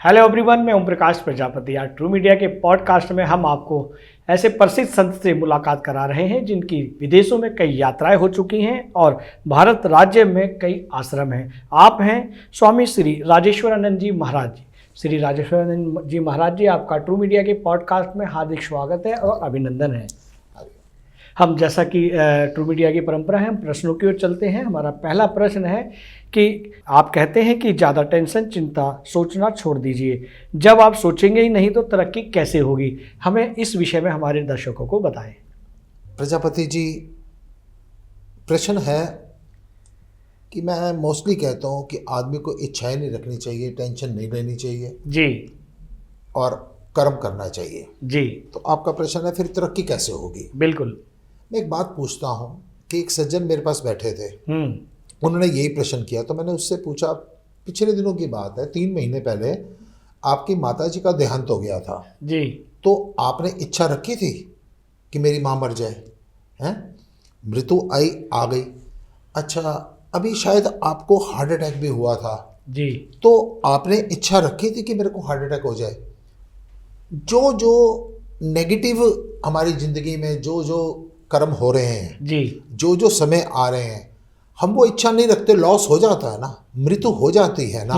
Hello everyone, मैं ओम प्रकाश प्रजापति। आज true media के पॉडकास्ट में हम आपको ऐसे प्रसिद्ध संत से मुलाकात करा रहे हैं जिनकी विदेशों में कई यात्राएं हो चुकी हैं और भारत राज्य में कई आश्रम हैं। आप हैं स्वामी श्री राजेश्वरानंद जी महाराज जी। श्री राजेश्वरानंद जी महाराज जी, आपका ट्रू मीडिया के पॉडकास्ट में हार्दिक स्वागत है और अभिनंदन है। हम जैसा कि ट्रू मीडिया की परंपरा है, हम प्रश्नों की ओर चलते हैं। हमारा पहला प्रश्न है कि आप कहते हैं कि ज़्यादा टेंशन, चिंता, सोचना छोड़ दीजिए। जब आप सोचेंगे ही नहीं तो तरक्की कैसे होगी? हमें इस विषय में हमारे दर्शकों को बताएं। प्रजापति जी, प्रश्न है कि मैं मोस्टली कहता हूँ कि आदमी को इच्छाएं नहीं रखनी चाहिए, टेंशन नहीं लेनी चाहिए जी, और कर्म करना चाहिए जी। तो आपका प्रश्न है फिर तरक्की कैसे होगी। बिल्कुल। मैं एक बात पूछता हूँ कि एक सज्जन मेरे पास बैठे थे, उन्होंने यही प्रश्न किया तो मैंने उससे पूछा, पिछले दिनों की बात है, 3 महीने पहले आपकी माताजी का देहांत हो गया था जी। तो आपने इच्छा रखी थी कि मेरी माँ मर जाए, हैं? मृत्यु आई, आ गई। अच्छा, अभी शायद आपको हार्ट अटैक भी हुआ था जी, तो आपने इच्छा रखी थी कि मेरे को हार्ट अटैक हो जाए। जो जो नेगेटिव हमारी ज़िंदगी में जो जो कर्म हो रहे हैं जी, जो जो समय आ रहे हैं, हम वो इच्छा नहीं रखते, लॉस हो जाता है ना, मृत्यु हो जाती है ना,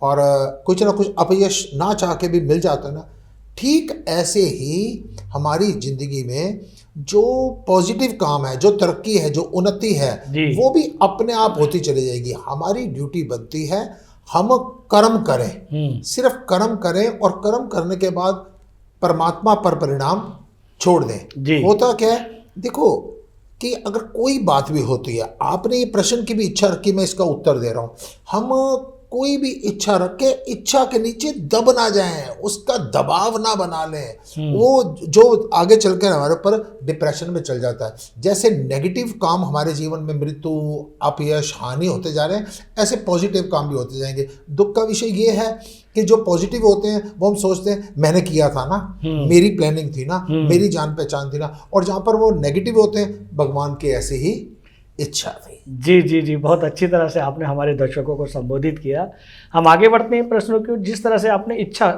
और कुछ ना कुछ अपयश ना चाह के भी मिल जाता है ना। ठीक ऐसे ही हमारी ज़िंदगी में जो पॉजिटिव काम है, जो तरक्की है, जो उन्नति है, वो भी अपने आप होती चली जाएगी। हमारी ड्यूटी बनती है हम कर्म करें, सिर्फ कर्म करें और कर्म करने के बाद परमात्मा पर परिणाम छोड़ दें। होता क्या है, देखो कि अगर कोई बात भी होती है, आपने ये प्रश्न की भी इच्छा रखी, मैं इसका उत्तर दे रहा हूँ। हम कोई भी इच्छा रख के इच्छा के नीचे दब ना जाएं, उसका दबाव ना बना लें, वो जो आगे चल कर हमारे ऊपर डिप्रेशन में चल जाता है। जैसे नेगेटिव काम हमारे जीवन में मृत्यु, अपयश, हानि होते जा रहे हैं, ऐसे पॉजिटिव काम भी होते जाएंगे। दुख का विषय ये है कि जो पॉजिटिव होते हैं वो हम सोचते हैं मैंने किया था ना, मेरी प्लानिंग थी ना, मेरी जान पहचान थी ना, और जहाँ पर वो नेगेटिव होते हैं भगवान की ऐसी ही इच्छा थी। जी जी जी, बहुत अच्छी तरह से आपने हमारे दर्शकों को संबोधित किया। हम आगे बढ़ते हैं प्रश्नों की। जिस तरह से आपने इच्छा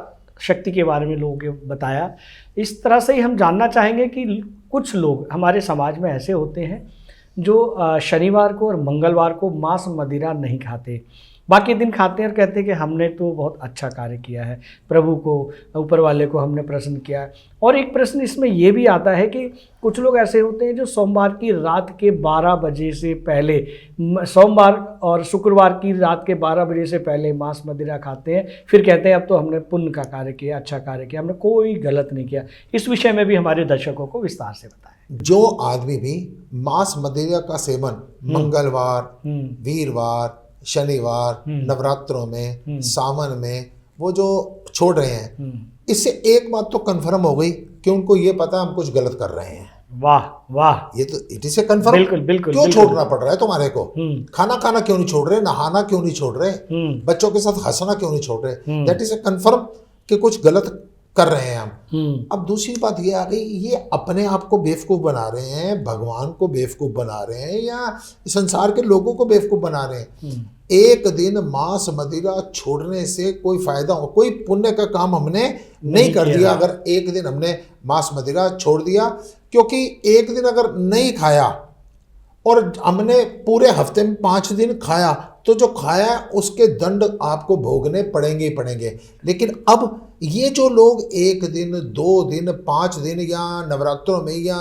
शक्ति के बारे में लोगों को बताया, इस तरह से ही हम जानना चाहेंगे कि कुछ लोग हमारे समाज में ऐसे होते हैं जो शनिवार को और मंगलवार को मांस मदिरा नहीं खाते, बाकी दिन खाते हैं और कहते हैं कि हमने तो बहुत अच्छा कार्य किया है, प्रभु को, ऊपर वाले को हमने प्रसन्न किया है। और एक प्रश्न इसमें ये भी आता है कि कुछ लोग ऐसे होते हैं जो सोमवार की रात के 12 बजे से पहले, सोमवार और शुक्रवार की रात के 12 बजे से पहले मांस मदिरा खाते हैं, फिर कहते हैं अब तो हमने पुण्य का कार्य किया, अच्छा कार्य किया, हमने कोई गलत नहीं किया। इस विषय में भी हमारे दर्शकों को विस्तार से बताएं। जो आदमी भी मांस मदिरा का सेवन मंगलवार, वीरवार, शनिवार, नवरात्रों में, सावन में वो जो छोड़ रहे हैं, इससे एक बात तो कंफर्म हो गई कि उनको ये पता हम कुछ गलत कर रहे हैं। वाह वाह, ये तो इट इज ए कंफर्म। बिल्कुल बिल्कुल। क्यों छोड़ना पड़ रहा है तुम्हारे को? खाना खाना क्यों नहीं छोड़ रहे? नहाना क्यों नहीं छोड़ रहे? बच्चों के साथ हंसना क्यों नहीं छोड़ रहे? दैट इज ए कंफर्म कि कुछ गलत कर रहे हैं हम। अब दूसरी बात ये आ गई, ये अपने आप को बेवकूफ़ बना रहे हैं, भगवान को बेवकूफ़ बना रहे हैं, या संसार के लोगों को बेवकूफ़ बना रहे हैं। एक दिन मांस मदिरा छोड़ने से कोई फायदा हो, कोई पुण्य का काम हमने नहीं कर दिया अगर एक दिन हमने मांस मदिरा छोड़ दिया। क्योंकि एक दिन अगर नहीं खाया और हमने पूरे हफ्ते में 5 दिन खाया तो जो खाया उसके दंड आपको भोगने पड़ेंगे ही पड़ेंगे। लेकिन अब ये जो लोग 1 दिन, 2 दिन, 5 दिन या नवरात्रों में या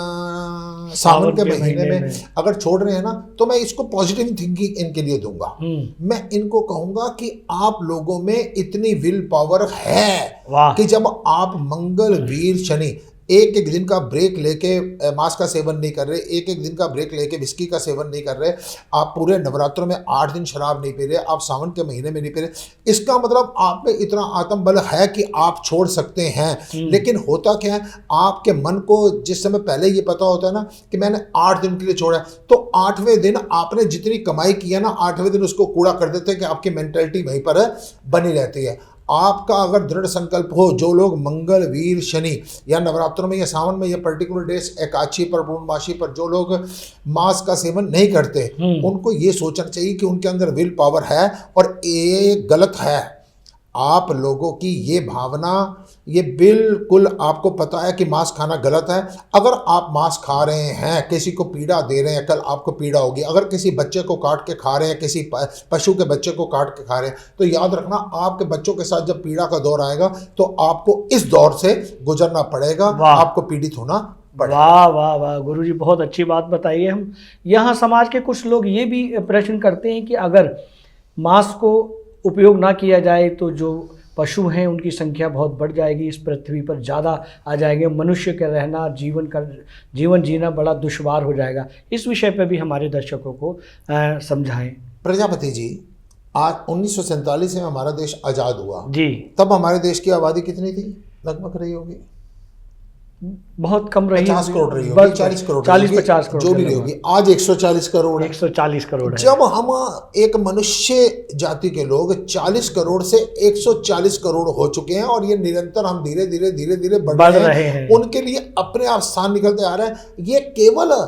सावन के महीने में अगर छोड़ रहे हैं ना, तो मैं इसको पॉजिटिव थिंकिंग इनके लिए दूंगा। मैं इनको कहूंगा कि आप लोगों में इतनी विल पावर है कि जब आप मंगल, वीर, शनि एक एक दिन का ब्रेक लेके मांस का सेवन नहीं कर रहे, एक एक दिन का ब्रेक लेके विस्की का सेवन नहीं कर रहे, आप पूरे नवरात्रों में 8 दिन शराब नहीं पी रहे, आप सावन के महीने में नहीं पी रहे, इसका मतलब आप में इतना आत्मबल है कि आप छोड़ सकते हैं। लेकिन होता क्या है, आपके मन को जिस समय पहले ये पता होता है ना कि मैंने 8 दिन के लिए छोड़ा है, तो 8वें दिन आपने जितनी कमाई की है ना, 8वें दिन उसको कूड़ा कर देते हैं कि आपकी मेंटलिटी वहीं पर बनी रहती है। आपका अगर दृढ़ संकल्प हो, जो लोग मंगल, वीर, शनि या नवरात्रों में या सावन में या पर्टिकुलर डेज, एकादशी पर, पूर्णमासी पर जो लोग मांस का सेवन नहीं करते, उनको ये सोचना चाहिए कि उनके अंदर विल पावर है और ये गलत है। आप लोगों की ये भावना, ये बिल्कुल आपको पता है कि मांस खाना गलत है। अगर आप मांस खा रहे हैं, किसी को पीड़ा दे रहे हैं, कल आपको पीड़ा होगी। अगर किसी बच्चे को काट के खा रहे हैं, किसी पशु के बच्चे को काट के खा रहे हैं, तो याद रखना आपके बच्चों के साथ जब पीड़ा का दौर आएगा तो आपको इस दौर से गुजरना पड़ेगा, आपको पीड़ित होना पड़ेगा। वाह वाह वाह गुरुजी, बहुत अच्छी बात बताई है। हम यहाँ समाज के कुछ लोग ये भी प्रश्न करते हैं कि अगर मांस को उपयोग ना किया जाए तो जो पशु हैं उनकी संख्या बहुत बढ़ जाएगी, इस पृथ्वी पर ज़्यादा आ जाएंगे, मनुष्य के रहना, जीवन जीना बड़ा दुश्वार हो जाएगा। इस विषय पर भी हमारे दर्शकों को समझाएं। प्रजापति जी, आज 1947 में हमारा देश आज़ाद हुआ जी, तब हमारे देश की आबादी कितनी थी? लगभग रही होगी बहुत कम रही, 50 करोड़ रही होगी, 40 करोड़, 40-50 करोड़ जो भी रही होगी। आज 140 करोड़ है। 140 करोड़ है। जब हम एक मनुष्य जाति के लोग 40 करोड़ से 140 करोड़ हो चुके हैं और ये निरंतर हम धीरे धीरे बढ़ रहे हैं, उनके लिए अपने आप स्थान निकलते आ रहा है। ये केवल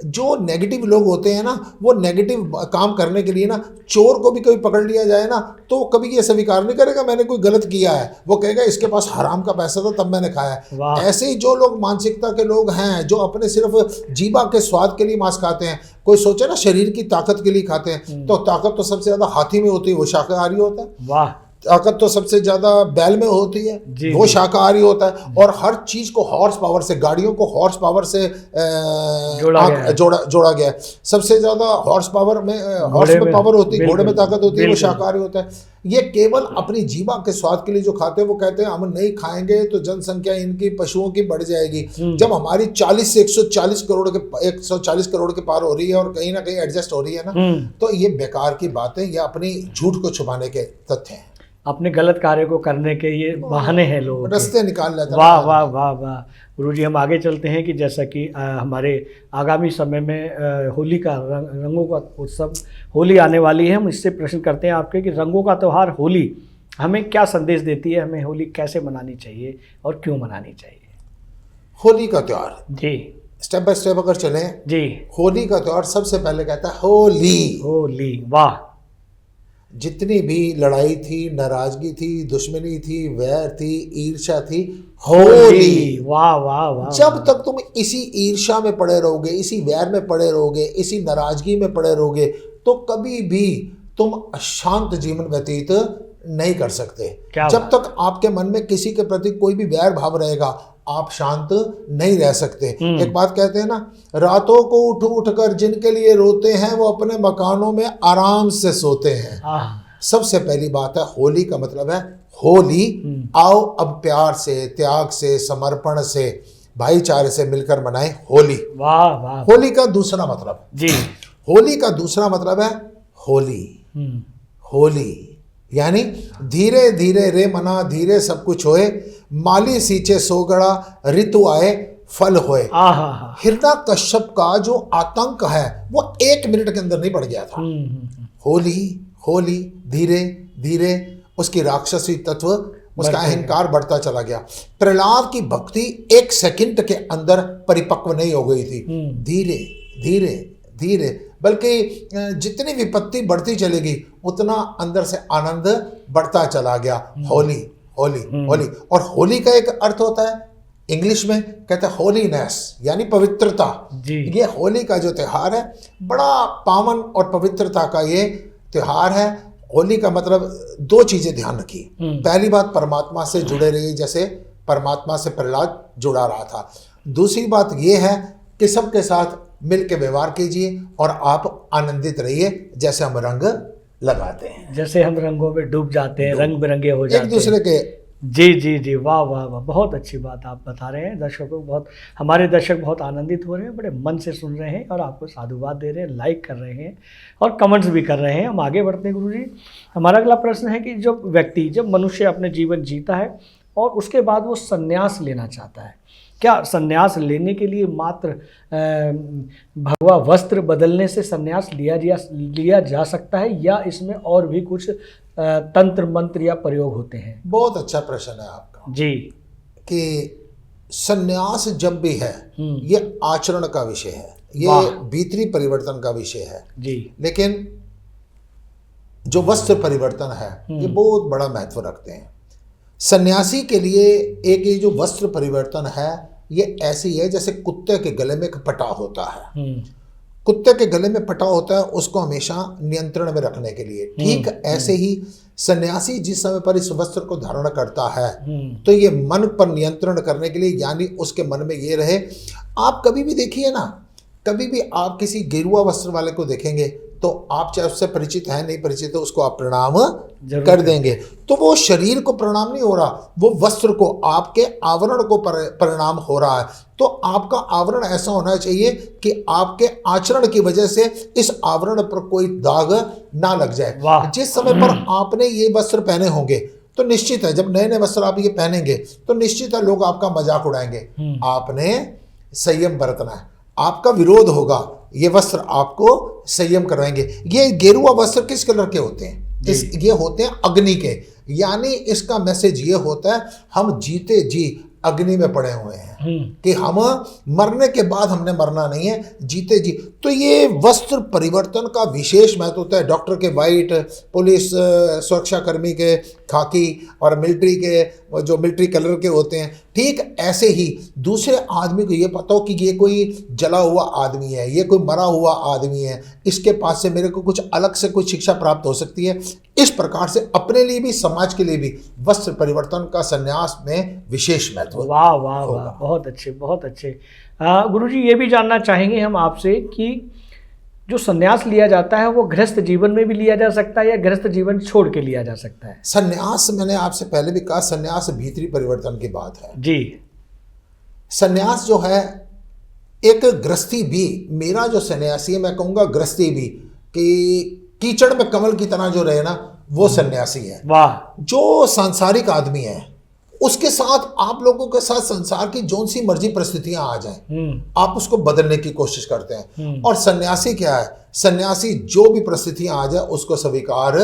जो नेगेटिव लोग होते हैं ना, वो नेगेटिव काम करने के लिए ना, चोर को भी कभी पकड़ लिया जाए ना तो कभी ये स्वीकार नहीं करेगा मैंने कोई गलत किया है, वो कहेगा इसके पास हराम का पैसा था तब मैंने खाया है। ऐसे ही जो लोग मानसिकता के लोग हैं, जो अपने सिर्फ जीवा के स्वाद के लिए मांस खाते हैं, कोई सोचे ना शरीर की ताकत के लिए खाते हैं, तो ताकत तो सबसे ज्यादा हाथी में होती है, वो शाकाहारी होता है। वाह। ताकत तो सबसे ज्यादा बैल में होती है, वो शाकाहारी होता है। और हर चीज को हॉर्स पावर से, गाड़ियों को हॉर्स पावर से जोड़ा गया है। सबसे ज्यादा हॉर्स पावर में पावर होती है, घोड़े में ताकत होती है, वो शाकाहारी होता है। ये केवल अपनी जीवा के स्वाद के लिए जो खाते हैं, वो कहते हैं हम नहीं खाएंगे तो जनसंख्या इनकी पशुओं की बढ़ जाएगी। जब हमारी 40 से 140 करोड़ के पार हो रही है और कहीं ना कहीं एडजस्ट हो रही है ना, तो ये बेकार की बातें, ये अपनी झूठ को छुपाने के तथ्य हैं, अपने गलत कार्य को करने के ये बहाने हैं, लोग रास्ते निकाल लेते हैं। वाह वाह वाह वाह गुरुजी, हम आगे चलते हैं कि जैसा कि हमारे आगामी समय में होली का रंगों का उत्सव, होली आने वाली है। हम इससे प्रश्न करते हैं आपके कि रंगों का त्यौहार होली हमें क्या संदेश देती है, हमें होली कैसे मनानी चाहिए और क्यों मनानी चाहिए? होली का त्यौहार जी, स्टेप बाय स्टेप अगर चलें जी, होली का त्यौहार सबसे पहले कहता है होली। होली, वाह। जितनी भी लड़ाई थी, नाराजगी थी, दुश्मनी थी, वैर थी, ईर्ष्या थी, होली। वाह वाह वाह। जब तक तुम इसी ईर्ष्या में पड़े रहोगे, इसी वैर में पड़े रहोगे, इसी नाराजगी में पड़े रहोगे, तो कभी भी तुम शांत जीवन व्यतीत नहीं कर सकते। जब तक आपके मन में किसी के प्रति कोई भी वैर भाव रहेगा, आप शांत नहीं रह सकते। एक बात कहते हैं ना, रातों को उठ कर जिनके लिए रोते हैं वो अपने मकानों में आराम से सोते हैं। सबसे पहली बात है, होली का मतलब है होली। आओ अब प्यार से, त्याग से, समर्पण से, भाईचारे से मिलकर मनाएं होली। वाह वाह। होली का दूसरा मतलब जी, होली का दूसरा मतलब है होली। होली यानी धीरे धीरे रे मना, धीरे सब कुछ होए, माली सींचे सोगड़ा, ऋतु आए फल होए। हिरण्यकश्यप का जो आतंक है वो 1 मिनट के अंदर नहीं बढ़ गया था। होली होली, धीरे धीरे उसकी राक्षसी तत्व, उसका अहंकार बढ़ता चला गया। प्रहलाद की भक्ति 1 सेकंड के अंदर परिपक्व नहीं हो गई थी, धीरे धीरे धीरे, बल्कि जितनी विपत्ति बढ़ती चलेगी उतना अंदर से आनंद बढ़ता चला गया। होली होली होली। और होली का एक अर्थ होता है, इंग्लिश में कहते हैं होलीनेस, यानी पवित्रता। ये होली का जो त्योहार है बड़ा पावन और पवित्रता का ये त्योहार है। होली का मतलब 2 चीजें ध्यान रखिए। पहली बात, परमात्मा से जुड़े रहिए, जैसे परमात्मा से प्रहलाद जुड़ा रहा था। दूसरी बात ये है कि सबके साथ मिल के व्यवहार कीजिए और आप आनंदित रहिए, जैसे हम रंग लगाते हैं, जैसे हम रंगों में डूब जाते हैं, रंग बिरंगे हो जाते हैं एक दूसरे के। जी जी जी, वाह वाह वाह, बहुत अच्छी बात आप बता रहे हैं। दर्शकों बहुत, हमारे दर्शक बहुत आनंदित हो रहे हैं, बड़े मन से सुन रहे हैं और आपको साधुवाद दे रहे हैं, लाइक कर रहे हैं और कमेंट्स भी कर रहे हैं। हम आगे बढ़ते हैं गुरुजी। हमारा अगला प्रश्न है कि जब मनुष्य अपने जीवन जीता है और उसके बाद वो संन्यास लेना चाहता है, क्या संन्यास लेने के लिए मात्र भगवा वस्त्र बदलने से संन्यास लिया जा सकता है, या इसमें और भी कुछ तंत्र मंत्र या प्रयोग होते हैं? बहुत अच्छा प्रश्न है आपका जी, कि संन्यास जब भी है ये आचरण का विषय है, ये भीतरी परिवर्तन का विषय है जी। लेकिन जो वस्त्र परिवर्तन है ये बहुत बड़ा महत्व रखते हैं। सन्यासी के लिए एक ये जो वस्त्र परिवर्तन है ये ऐसी है जैसे कुत्ते के गले में एक पटा होता है। कुत्ते के गले में पटा होता है उसको हमेशा नियंत्रण में रखने के लिए, ठीक ऐसे ही सन्यासी जिस समय पर इस वस्त्र को धारण करता है तो ये मन पर नियंत्रण करने के लिए, यानी उसके मन में ये रहे। आप कभी भी देखिए ना, कभी भी आप किसी गेरुआ वस्त्र वाले को देखेंगे तो आप चाहे उससे परिचित है नहीं परिचित है उसको आप प्रणाम कर देंगे, तो वो शरीर को प्रणाम नहीं हो रहा, वो वस्त्र को, आपके आवरण को प्रणाम हो रहा है। तो आपका आवरण ऐसा होना चाहिए कि आपके आचरण की वजह से इस आवरण पर कोई दाग ना लग जाए। जिस समय पर आपने ये वस्त्र पहने होंगे तो निश्चित है, जब नए नए वस्त्र आप ये पहनेंगे तो निश्चित है लोग आपका मजाक उड़ाएंगे। आपने संयम बरतना है, आपका विरोध होगा, ये वस्त्र आपको संयम करवाएंगे। ये गेरुआ वस्त्र किस कलर के होते हैं? ये होते हैं अग्नि के, यानी इसका मैसेज ये होता है हम जीते जी अग्नि में पड़े हुए हैं कि हम मरने के बाद हमने मरना नहीं है, जीते जी। तो ये वस्त्र परिवर्तन का विशेष महत्व होता है। डॉक्टर के वाइट, पुलिस सुरक्षा कर्मी के खाकी और मिलिट्री के जो मिलिट्री कलर के होते हैं, ठीक ऐसे ही दूसरे आदमी को ये पता हो कि ये कोई जला हुआ आदमी है, ये कोई मरा हुआ आदमी है, इसके पास से मेरे को कुछ अलग से कुछ शिक्षा प्राप्त हो सकती है। इस प्रकार से अपने लिए भी समाज के लिए भी वस्त्र परिवर्तन का संन्यास में विशेष महत्व। वाह वाह वाह, बहुत अच्छे बहुत अच्छे। गुरुजी ये भी जानना चाहेंगे हम आपसे कि जो संन्यास लिया जाता है वो गृहस्थ जीवन में भी लिया जा सकता है या गृहस्थ जीवन छोड़ के लिया जा सकता है? संन्यास, मैंने आपसे पहले भी कहा, संन्यास भीतरी परिवर्तन की बात है जी। संन्यास जो है एक गृहस्थी भी, मेरा जो सन्यासी है मैं कहूँगा गृहस्थी भी, कि कीचड़ में कमल की तरह जो रहे ना वो सन्यासी है। वाह। जो सांसारिक आदमी है उसके साथ, आप लोगों के साथ संसार की जोन सी मर्जी परिस्थितियां आ जाएं, आप उसको बदलने की कोशिश करते हैं। और सन्यासी क्या है? सन्यासी जो भी परिस्थितियां आ जाए उसको स्वीकार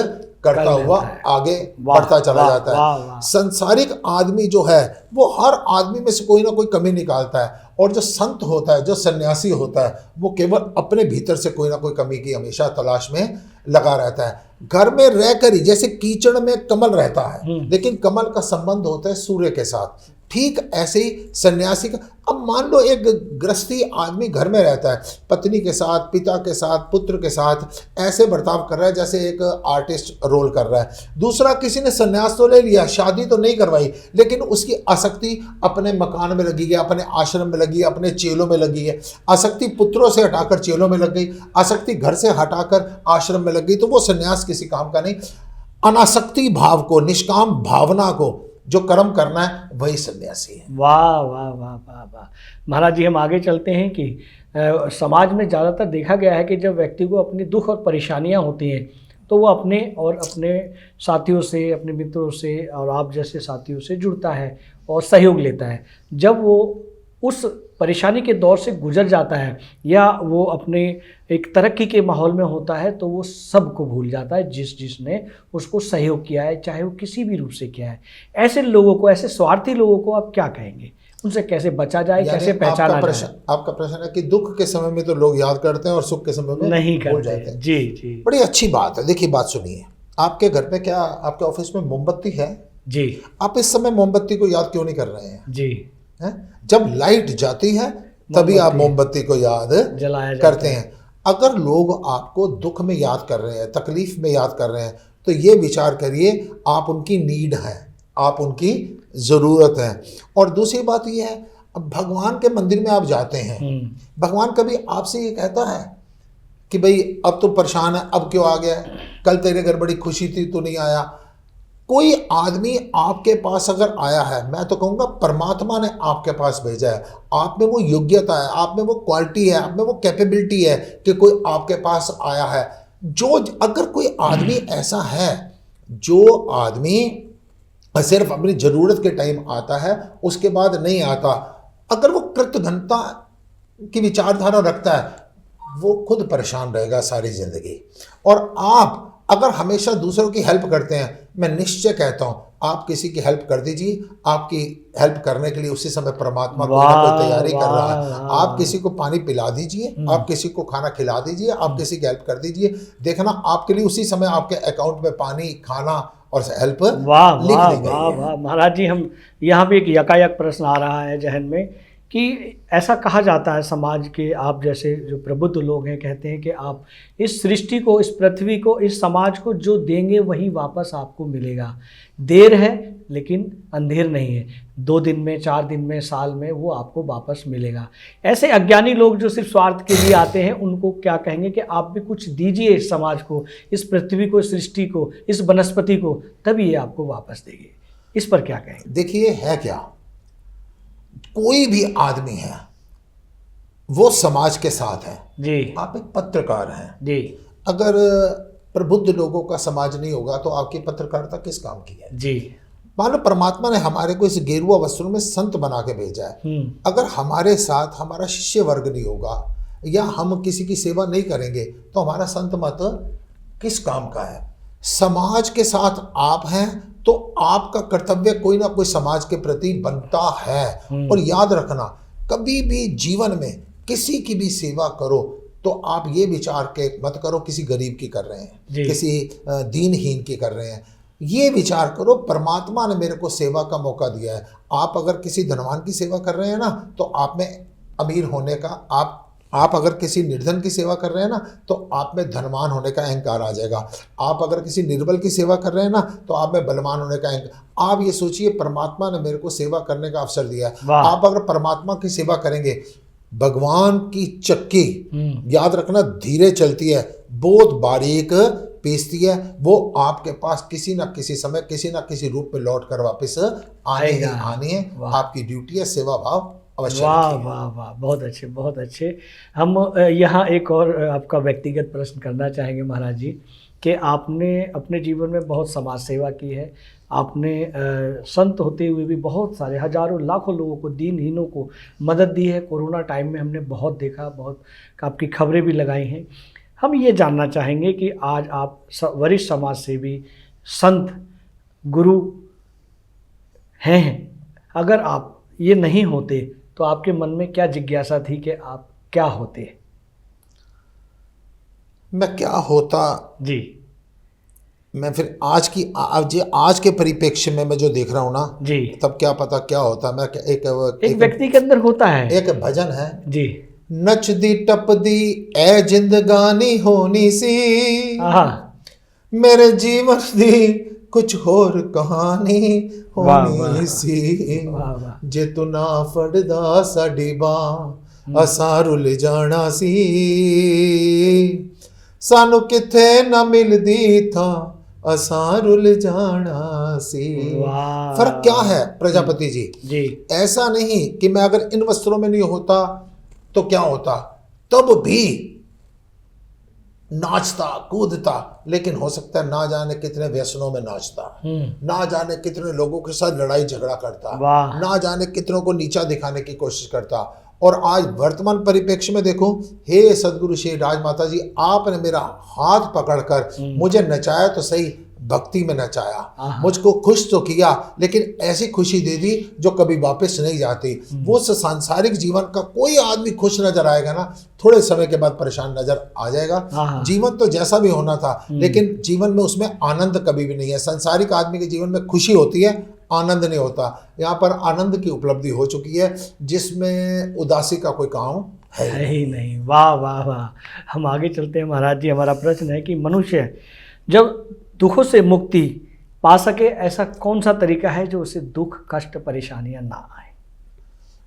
करता हुआ आगे बढ़ता चला जाता है। संसारिक आदमी जो है वो हर आदमी में से कोई ना कोई कमी निकालता है, और जो संत होता है, जो सन्यासी होता है, वो केवल अपने भीतर से कोई ना कोई कमी की हमेशा तलाश में लगा रहता है। घर में रहकर ही जैसे कीचड़ में कमल रहता है, लेकिन कमल का संबंध होता है सूर्य के साथ, ठीक ऐसे ही सन्यासी का। अब मान लो एक गृहस्थी आदमी घर में रहता है, पत्नी के साथ, पिता के साथ, पुत्र के साथ ऐसे बर्ताव कर रहा है जैसे एक आर्टिस्ट रोल कर रहा है। दूसरा, किसी ने सन्यास तो ले लिया, शादी तो नहीं करवाई, लेकिन उसकी आसक्ति अपने मकान में लगी है, अपने आश्रम में लगी है, अपने चेलों में लगी है। आसक्ति पुत्रों से हटाकर चेलों में लग गई, आसक्ति घर से हटाकर आश्रम में लग गई, तो वो सन्यास किसी काम का नहीं। अनासक्ति भाव को, निष्काम भावना को जो कर्म करना है वही सन्यासी है। वाह वाह वाह वाह वाह। महाराज जी, हम आगे चलते हैं कि समाज में ज़्यादातर देखा गया है कि जब व्यक्ति को अपनी दुख और परेशानियां होती हैं तो वो अपने और अपने साथियों से, अपने मित्रों से और आप जैसे साथियों से जुड़ता है और सहयोग लेता है। जब वो उस परेशानी के दौर से गुजर जाता है या वो अपने एक तरक्की के माहौल में होता है तो वो सबको भूल जाता है जिसने उसको सहयोग किया है, चाहे वो किसी भी रूप से किया है। ऐसे लोगों को, ऐसे स्वार्थी लोगों को आप क्या कहेंगे? उनसे कैसे बचा जाए, कैसे पहचाना जाए? आपका प्रश्न है कि दुख के समय में तो लोग याद करते हैं और सुख के समय में नहीं भूल जाते हैं। जी जी, बड़ी अच्छी बात है। देखिए, बात सुनिए, आपके घर पे क्या, आपके ऑफिस में मोमबत्ती है जी, आप इस समय मोमबत्ती को याद क्यों नहीं कर रहे हैं? जी, जब लाइट जाती है तभी आप मोमबत्ती को याद करते हैं। अगर लोग आपको दुख में याद कर रहे हैं, तकलीफ में याद कर रहे हैं, तो ये विचार करिए आप उनकी नीड है, आप उनकी ज़रूरत है। और दूसरी बात ये है, अब भगवान के मंदिर में आप जाते हैं, भगवान कभी आपसे ये कहता है कि भाई अब तो परेशान है, अब क्यों आ गया, कल तेरे घर बड़ी खुशी थी तो नहीं आया? कोई आदमी आपके पास अगर आया है, मैं तो कहूँगा परमात्मा ने आपके पास भेजा है, आप में वो योग्यता है, आप में वो क्वालिटी है, आप में वो कैपेबिलिटी है कि कोई आपके पास आया है। जो अगर कोई आदमी ऐसा है, जो आदमी सिर्फ अपनी ज़रूरत के टाइम आता है, उसके बाद नहीं आता, अगर वो कृतघ्नता की विचारधारा रखता है, वो खुद परेशान रहेगा सारी ज़िंदगी। और आप अगर हमेशा दूसरों की हेल्प करते हैं, मैं निश्चय कहता हूं आप किसी की हेल्प कर दीजिए, आपकी हेल्प करने के लिए उसी समय परमात्मा कोई ना कोई तैयारी कर रहा है। आप किसी को पानी पिला दीजिए, आप किसी को खाना खिला दीजिए, आप किसी की हेल्प कर दीजिए, देखना आपके लिए उसी समय आपके अकाउंट में पानी, खाना और हेल्प लिख दी गई है। वाह महाराज जी, हम यहाँ भी एक यकायक प्रश्न आ रहा है जहन में कि ऐसा कहा जाता है समाज के, आप जैसे जो प्रबुद्ध लोग हैं कहते हैं कि आप इस सृष्टि को, इस पृथ्वी को, इस समाज को जो देंगे वही वापस आपको मिलेगा। देर है लेकिन अंधेर नहीं है, 2 दिन में, 4 दिन में, साल में वो आपको वापस मिलेगा। ऐसे अज्ञानी लोग जो सिर्फ स्वार्थ के लिए आते हैं, उनको क्या कहेंगे कि आप भी कुछ दीजिए इस समाज को, इस पृथ्वी को, इस सृष्टि को, इस वनस्पति को, तभी ये आपको वापस देगी। इस पर क्या कहेंगे? देखिए है क्या, कोई भी आदमी है वो समाज के साथ है जी। आप एक पत्रकार हैं जी। अगर प्रबुद्ध लोगों का समाज नहीं होगा तो आपकी पत्रकारिता किस काम की है? जी। मान लो परमात्मा ने हमारे को इस गेरुआ वस्त्रों में संत बना के भेजा है, अगर हमारे साथ हमारा शिष्य वर्ग नहीं होगा या हम किसी की सेवा नहीं करेंगे तो हमारा संत मत किस काम का है? समाज के साथ आप हैं तो आपका कर्तव्य कोई ना कोई समाज के प्रति बनता है। और याद रखना, कभी भी जीवन में किसी की भी सेवा करो तो आप ये विचार के मत करो किसी गरीब की कर रहे हैं, किसी दीनहीन की कर रहे हैं। ये विचार करो परमात्मा ने मेरे को सेवा का मौका दिया है। आप अगर किसी धनवान की सेवा कर रहे हैं ना तो आप में अमीर होने का, आप अगर किसी निर्धन की सेवा कर रहे हैं ना तो आप में धनवान होने का अहंकार आ जाएगा। आप अगर किसी निर्बल की सेवा कर रहे हैं ना तो आप में बलवान होने का अहंकार। आप ये सोचिए परमात्मा ने मेरे को सेवा करने का अवसर दिया है। आप अगर परमात्मा की सेवा करेंगे, भगवान की चक्की याद रखना धीरे चलती है, बहुत बारीक पीसती है, वो आपके पास किसी ना किसी समय किसी ना किसी रूप में लौट कर वापस आनी है। आपकी ड्यूटी है सेवा भाव अवश्य। वाह वाह वाह, बहुत अच्छे बहुत अच्छे। हम यहाँ एक और आपका व्यक्तिगत प्रश्न करना चाहेंगे महाराज जी कि आपने अपने जीवन में बहुत समाज सेवा की है, आपने संत होते हुए भी बहुत सारे हजारों लाखों लोगों को, दीनहीनों को मदद दी है। कोरोना टाइम में हमने बहुत देखा, बहुत आपकी खबरें भी लगाई हैं। हम ये जानना चाहेंगे कि आज आप वरिष्ठ समाज सेवी, संत, गुरु हैं, अगर आप ये नहीं होते तो आपके मन में क्या जिज्ञासा थी कि आप क्या होते? मैं क्या होता जी, मैं फिर आज के परिप्रेक्ष्य में मैं जो देख रहा हूँ ना जी, तब क्या पता क्या होता। मैं एक व्यक्ति के अंदर होता है। एक भजन है जी, नचदी टपदी ए जिंदगानी होनी सी, मेरे जीवन दी कुछ होर कहानी होनी सी, जे तू ना फड़दा साडी बां असां रुल जाना सी, सानू किथे ना मिलदी था असां रुल जाना सी। फर्क क्या है प्रजापति जी? ऐसा नहीं कि मैं अगर इन वस्त्रों में नहीं होता तो क्या होता, तब भी नाचता कूदता, लेकिन हो सकता है ना जाने कितने व्यसनों में नाचता, ना जाने कितने लोगों के साथ लड़ाई झगड़ा करता, ना जाने कितनों को नीचा दिखाने की कोशिश करता। और आज वर्तमान परिप्रेक्ष्य में देखो, हे सदगुरु श्री राजमाता जी, आपने मेरा हाथ पकड़कर मुझे नचाया तो सही, भक्ति में नचाया, मुझको खुश तो किया, लेकिन ऐसी खुशी दे दी जो कभी वापस नहीं जाती। वो सांसारिक जीवन का कोई आदमी खुश नजर आएगा ना, थोड़े समय के बाद परेशान नजर आ जाएगा। जीवन तो जैसा भी होना था, लेकिन जीवन में उसमें आनंद कभी भी नहीं है। सांसारिक आदमी के जीवन में खुशी होती है, आनंद नहीं होता। यहाँ पर आनंद की उपलब्धि हो चुकी है जिसमें उदासी का कोई काम है ही नहीं। वाह वाह वाह। हम आगे चलते हैं महाराज जी। हमारा प्रश्न है कि मनुष्य जब दुखों से मुक्ति पा सके, ऐसा कौन सा तरीका है जो उसे दुख, कष्ट, परेशानियां ना आए?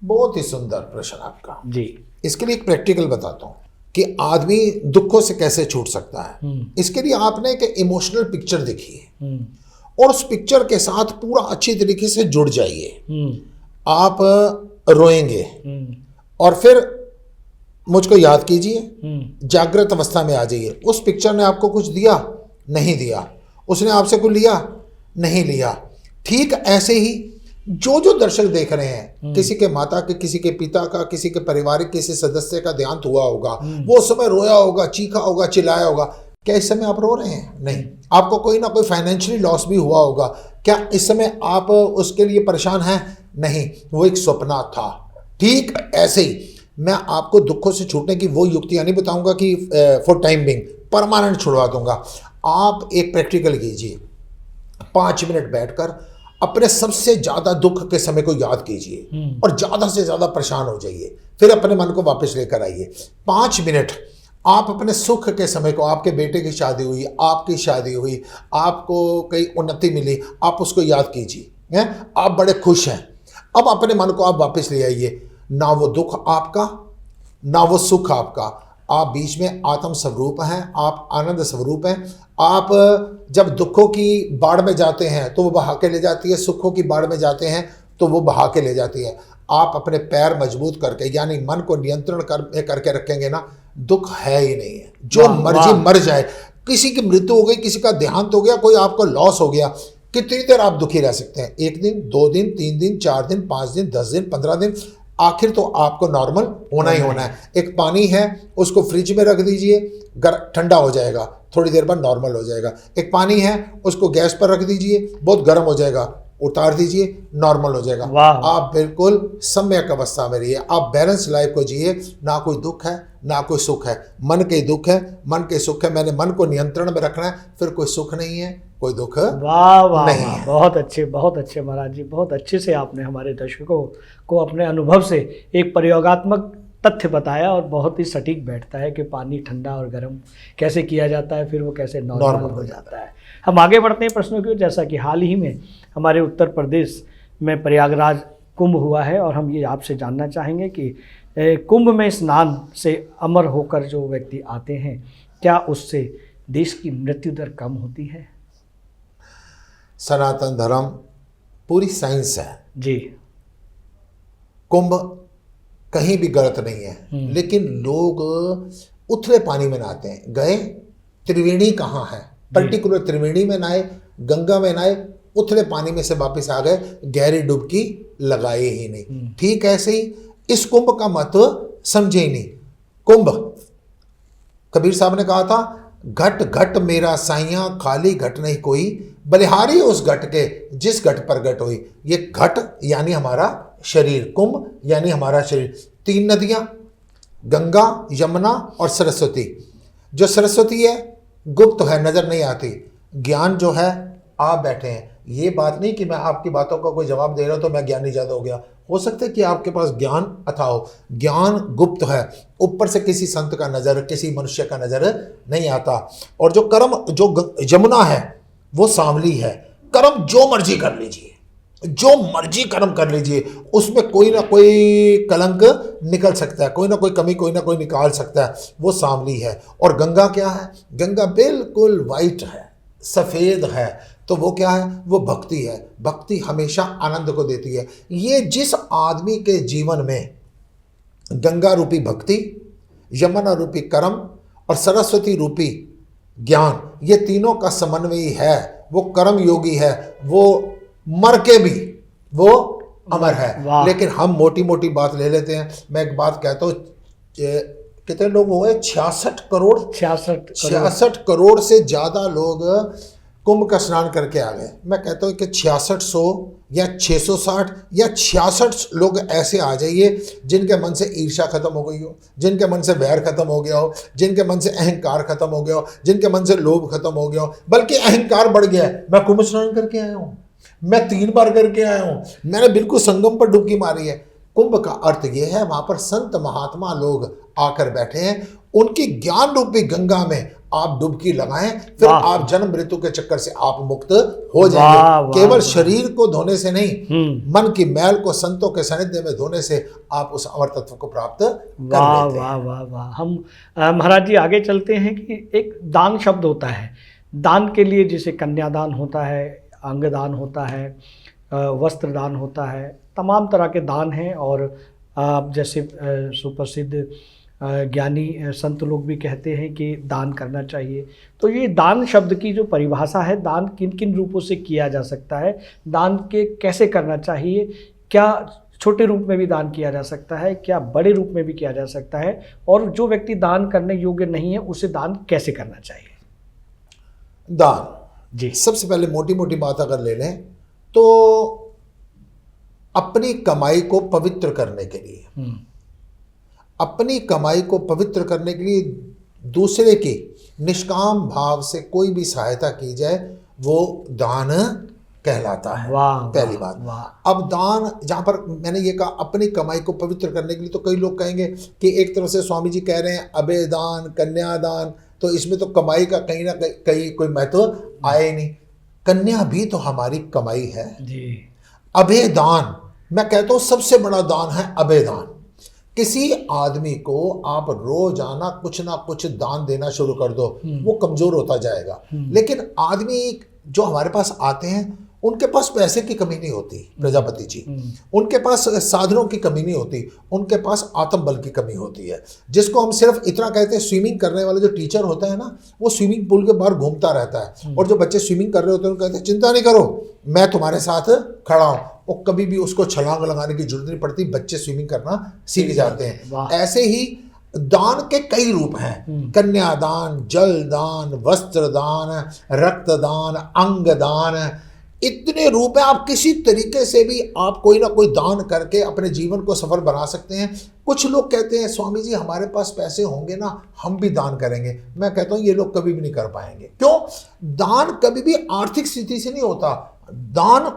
बहुत ही सुंदर प्रश्न आपका जी। इसके लिए एक प्रैक्टिकल बताता हूँ कि आदमी दुखों से कैसे छूट सकता है। इसके लिए आपने एक इमोशनल पिक्चर देखी है और उस पिक्चर के साथ पूरा अच्छी तरीके से जुड़ जाइए। आप रोएंगे और फिर मुझको याद कीजिए, जागृत अवस्था में आ जाइए। उस पिक्चर ने आपको कुछ दिया? नहीं दिया। उसने आपसे कुछ लिया? नहीं लिया। ठीक ऐसे ही जो दर्शक देख रहे हैं, किसी के माता के, किसी के पिता का, किसी के पारिवारिक किसी सदस्य का देहांत हुआ होगा, वो उस समय रोया होगा, चीखा होगा, चिल्लाया होगा। क्या इस समय आप रो रहे हैं? नहीं। आपको कोई ना कोई फाइनेंशियली लॉस भी हुआ होगा, क्या इस समय आप उसके लिए परेशान हैं? नहीं, वो एक सपना था। ठीक ऐसे ही मैं आपको दुखों से छूटने की वो युक्तियां नहीं बताऊंगा कि फॉर टाइम बिंग परमानेंट छुड़वा दूंगा। आप एक प्रैक्टिकल कीजिए, 5 मिनट बैठकर अपने सबसे ज्यादा दुख के समय को याद कीजिए और ज्यादा से ज्यादा परेशान हो जाइए, फिर अपने मन को वापस लेकर आइए। 5 मिनट आप अपने सुख के समय को, आपके बेटे की शादी हुई, आपकी शादी हुई, आपको कई उन्नति मिली, आप उसको याद कीजिए, आप बड़े खुश हैं। अब अपने मन को आप वापस ले आइए, ना वो दुख आपका ना वो सुख आपका, आप बीच में आत्म स्वरूप हैं, आप आनंद स्वरूप हैं। आप जब दुखों की बाढ़ में जाते हैं तो वो बहा के ले जाती है, सुखों की बाढ़ में जाते हैं तो वो बहा के ले जाती है। आप अपने पैर मजबूत करके यानी मन को नियंत्रण करके रखेंगे ना, दुख है ही नहीं है। जो मर्जी मर जाए, किसी की मृत्यु हो गई, किसी का देहांत हो गया, कोई आपको लॉस हो गया, कितनी देर आप दुखी रह सकते हैं? 1 दिन, 2 दिन, 3 दिन, 4 दिन, 5 दिन, 10 दिन, 15 दिन, आखिर तो आपको नॉर्मल होना ही होना है। एक पानी है, उसको फ्रिज में रख दीजिए, ठंडा हो जाएगा, थोड़ी देर बाद नॉर्मल हो जाएगा। एक पानी है, उसको गैस पर रख दीजिए, बहुत गर्म हो जाएगा, उतार दीजिए, नॉर्मल हो जाएगा। आप बिल्कुल सम्यक अवस्था में रहिए, आप बैलेंस लाइफ को जिए। ना कोई दुख है ना कोई सुख है, मन के दुख है, मन के सुख है। मैंने मन को नियंत्रण में रखना है, फिर कोई सुख नहीं है, कोई दुख वाह वाह नहीं वाह, है। बहुत अच्छे महाराज जी, बहुत अच्छे से आपने हमारे दर्शकों को अपने अनुभव से एक प्रयोगात्मक तथ्य बताया और बहुत ही सटीक बैठता है कि पानी ठंडा और गर्म कैसे किया जाता है, फिर वो कैसे नॉर्मल हो जाता है। हम आगे बढ़ते हैं प्रश्नों की ओर। जैसा कि हाल ही में हमारे उत्तर प्रदेश में प्रयागराज कुंभ हुआ है और हम ये आपसे जानना चाहेंगे कि कुंभ में स्नान से अमर होकर जो व्यक्ति आते हैं, क्या उससे देश की मृत्यु दर कम होती है? सनातन धर्म पूरी साइंस है जी। कुंभ कहीं भी गलत नहीं है, लेकिन लोग उथले पानी में नहाते हैं। गए त्रिवेणी कहाँ है, पर्टिकुलर त्रिवेणी में नहाए, गंगा में नहाए, उथले पानी में से वापस आ गए, गहरी डुबकी लगाए ही नहीं। ठीक ऐसे ही इस कुंभ का महत्व समझे ही नहीं। कुंभ, कबीर साहब ने कहा था, घट घट मेरा साइया खाली घट नहीं कोई, बलिहारी उस घट के जिस घट पर घट हुई। ये घट यानी हमारा शरीर, कुंभ यानी हमारा शरीर। 3 नदियां, गंगा, यमुना और सरस्वती। जो सरस्वती है गुप्त है, नजर नहीं आती। ज्ञान जो है आप बैठे हैं। ये बात नहीं कि मैं आपकी बातों का कोई जवाब दे रहा हूं तो मैं ज्ञानी ज्यादा हो गया। हो सकता है कि आपके पास ज्ञान अथाह हो, ज्ञान गुप्त है, ऊपर से किसी संत का नजर, किसी मनुष्य का नजर नहीं आता। और जो कर्म, जो यमुना है वो सांवली है। कर्म जो मर्जी कर लीजिए, जो मर्जी कर्म कर लीजिए, उसमें कोई ना कोई कलंक निकल सकता है, कोई ना कोई कमी कोई ना कोई निकाल सकता है, वो सांवली है। और गंगा क्या है? गंगा बिल्कुल वाइट है, सफेद है। तो वो क्या है? वो भक्ति है। भक्ति हमेशा आनंद को देती है। ये जिस आदमी के जीवन में गंगा रूपी भक्ति, यमुना रूपी कर्म और सरस्वती रूपी ज्ञान, ये तीनों का समन्वय है, वो कर्म योगी है, वो मर के भी वो अमर है। लेकिन हम मोटी मोटी बात ले लेते हैं। मैं एक बात कहता हूँ, कितने लोग हुए? 66 करोड़ से ज्यादा लोग कुंभ का स्नान करके आ गए। मैं कहता हूँ कि 6600 या 660 या 66 लोग ऐसे आ जाइए जिनके मन से ईर्ष्या खत्म हो गई हो, जिनके मन से वैर खत्म हो गया हो, जिनके मन से अहंकार खत्म हो गया हो, जिनके मन से लोभ खत्म हो गया हो, बल्कि अहंकार बढ़ गया है। मैं कुंभ स्नान करके आया हूँ, मैं 3 बार करके आया हूँ, मैंने बिल्कुल संगम पर डुबकी मारी है। कुंभ का अर्थ यह है, वहां पर संत महात्मा लोग आकर बैठे हैं, उनकी ज्ञान रूपी गंगा में आप डुबकी लगाएं, फिर आप जन्म मृत्यु के चक्कर से आप मुक्त हो जाएंगे। केवल शरीर को धोने से नहीं, मन की मैल को संतों के सानिध्य में धोने से आप उस अमर तत्व को प्राप्त कर लेते हैं। वाह वाह वाह। हम महाराज जी आगे चलते हैं कि एक दान शब्द होता है। दान के लिए जैसे कन्यादान होता है, अंगदान होता है, वस्त्र दान होता है, तमाम तरह के दान हैं। और जैसे सुप्रसिद्ध ज्ञानी संत लोग भी कहते हैं कि दान करना चाहिए। तो ये दान शब्द की जो परिभाषा है, दान किन किन रूपों से किया जा सकता है, दान के कैसे करना चाहिए, क्या छोटे रूप में भी दान किया जा सकता है, क्या बड़े रूप में भी किया जा सकता है, और जो व्यक्ति दान करने योग्य नहीं है उसे दान कैसे करना चाहिए? दान जी। सबसे पहले मोटी मोटी बात अगर ले लें तो अपनी कमाई को पवित्र करने के लिए, अपनी कमाई को पवित्र करने के लिए दूसरे की निष्काम भाव से कोई भी सहायता की जाए वो दान कहलाता है। पहली बात। अब दान, जहां पर मैंने ये कहा अपनी कमाई को पवित्र करने के लिए, तो कई लोग कहेंगे कि एक तरफ से स्वामी जी कह रहे हैं अभय दान, कन्यादान, तो इसमें तो कमाई का कहीं ना कहीं कोई महत्व आए नहीं। कन्या भी तो हमारी कमाई है जी। अभय दान, मैं कहता हूं सबसे बड़ा दान है अभय दान। किसी आदमी को आप रोजाना कुछ ना कुछ दान देना शुरू कर दो, वो कमजोर होता जाएगा। लेकिन आदमी जो हमारे पास आते हैं उनके पास पैसे की कमी नहीं होती प्रजापति जी, उनके पास साधनों की कमी नहीं होती, उनके पास आत्मबल की कमी होती है। जिसको हम सिर्फ इतना कहते हैं, स्विमिंग करने वाले जो टीचर होता है ना, वो स्विमिंग पूल के बाहर घूमता रहता है, और जो बच्चे स्विमिंग कर रहे होते हैं उनको कहते हैं चिंता नहीं करो मैं तुम्हारे साथ खड़ा हूं। वो कभी भी उसको छलांग लगाने की जरूरत नहीं पड़ती, बच्चे स्विमिंग करना सीख जाते हैं। ऐसे ही दान के कई रूप हैं, कन्यादान, जल दान, वस्त्र दान, रक्तदान, अंग दान, इतने रूप है। आप किसी तरीके से भी आप कोई ना कोई दान करके अपने जीवन को सफल बना सकते हैं। कुछ लोग कहते हैं स्वामी जी हमारे पास पैसे होंगे ना हम भी दान करेंगे। मैं कहता हूं ये लोग कभी भी नहीं कर पाएंगे। क्यों? दान कभी भी आर्थिक स्थिति से नहीं होता, दान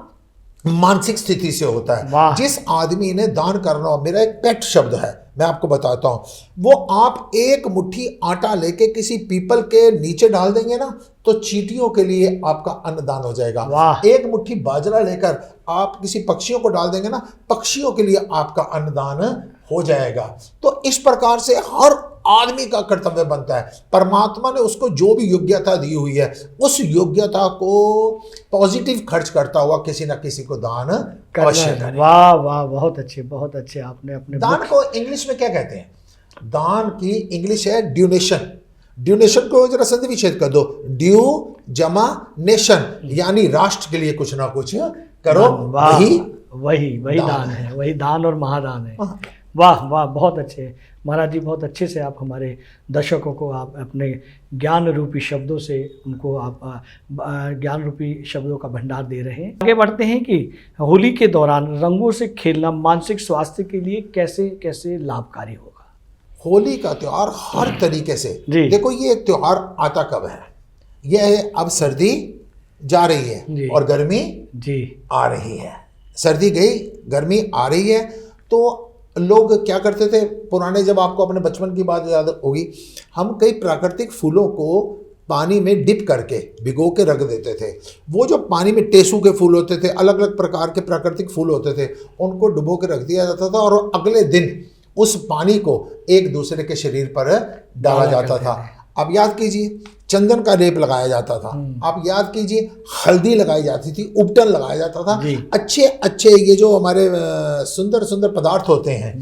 मानसिक स्थिति से होता है। जिस आदमी ने दान करना हो, मेरा एक पेट शब्द है मैं आपको बताता हूं, वो आप एक मुट्ठी आटा लेके किसी पीपल के नीचे डाल देंगे ना तो चींटियों के लिए आपका अन्नदान हो जाएगा। एक मुट्ठी बाजरा लेकर आप किसी पक्षियों को डाल देंगे ना, पक्षियों के लिए आपका अन्नदान हो जाएगा। तो इस प्रकार से हर आदमी का कर्तव्य बनता है। परमात्मा ने उसको जो भी योग्यता दी हुई है उस योग्यता को पॉजिटिव खर्च करता हुआ किसी ना किसी को दान अवश्य करें। वाह वाह, बहुत अच्छे बहुत अच्छे। आपने अपने दान को इंग्लिश में क्या कहते हैं? दान की इंग्लिश है ड्यूनेशन। ड्यूनेशन को जरा संधि विच्छेद कर दो, ड्यू जमा नेशन, यानी राष्ट्र के लिए कुछ ना कुछ करो, वही दान है, वही दान और महादान है। वाह वाह, बहुत अच्छे महाराज जी, बहुत अच्छे से आप हमारे दर्शकों को आप अपने ज्ञान रूपी शब्दों से उनको आप ज्ञान रूपी शब्दों का भंडार दे रहे हैं। आगे बढ़ते हैं कि होली के दौरान रंगों से खेलना मानसिक स्वास्थ्य के लिए कैसे कैसे लाभकारी होगा? होली का त्यौहार हर तरीके से, देखो ये त्यौहार आता कब है? यह है अब सर्दी जा रही है और गर्मी आ रही है। सर्दी गई, गर्मी आ रही है, तो लोग क्या करते थे पुराने, जब आपको अपने बचपन की बात याद होगी, हम कई प्राकृतिक फूलों को पानी में डिप करके भिगो के रख देते थे। वो जो पानी में टेसू के फूल होते थे, अलग अलग प्रकार के प्राकृतिक फूल होते थे, उनको डुबो के रख दिया जाता था और अगले दिन उस पानी को एक दूसरे के शरीर पर डाला जाता था। अब याद कीजिए, चंदन का लेप लगाया जाता था, आप याद कीजिए हल्दी लगाई जाती थी, उपटन लगाया जाता था, अच्छे अच्छे ये जो हमारे सुंदर सुंदर पदार्थ होते हैं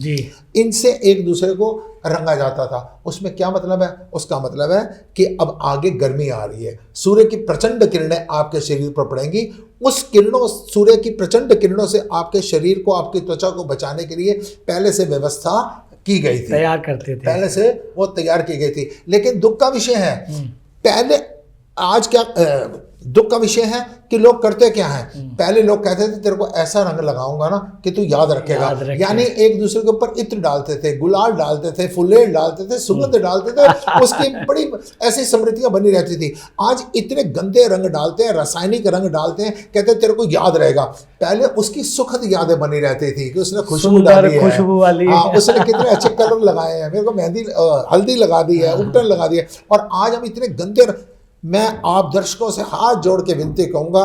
इनसे एक दूसरे को रंगा जाता था। उसमें क्या मतलब है? उसका मतलब है कि अब आगे गर्मी आ रही है, सूर्य की प्रचंड किरणें आपके शरीर पर पड़ेंगी, उस किरणों, सूर्य की प्रचंड किरणों से आपके शरीर को, आपकी त्वचा को बचाने के लिए पहले से व्यवस्था की गई थी, तैयार करते थे, पहले से वो तैयार की गई थी। लेकिन दुख का विषय है, पहले आज क्या दुख का विषय है कि लोग करते क्या हैं, पहले लोग कहते थे तेरे को ऐसा रंग लगाऊंगा ना कि तू याद रखेगा, यानी एक दूसरे के ऊपर इत्र डालते थे, गुलाल डालते थे, फुलेल डालते थे, सुगंध डालते थे, उसकी बड़ी ऐसी स्मृतियां बनी रहती थी। आज इतने गंदे रंग डालते हैं, रासायनिक रंग डालते हैं, कहते हैं तेरे को याद रहेगा। पहले उसकी सुखद यादें बनी रहती थी कि उसने खुशबू डाली है, खुशबू वाली, उसने कितने अच्छे कलर लगाए हैं, मेरे को मेहंदी हल्दी लगा दी है, उपटन लगा दी है, और आज हम इतने गंदे। मैं आप दर्शकों से हाथ जोड़ के विनती कहूँगा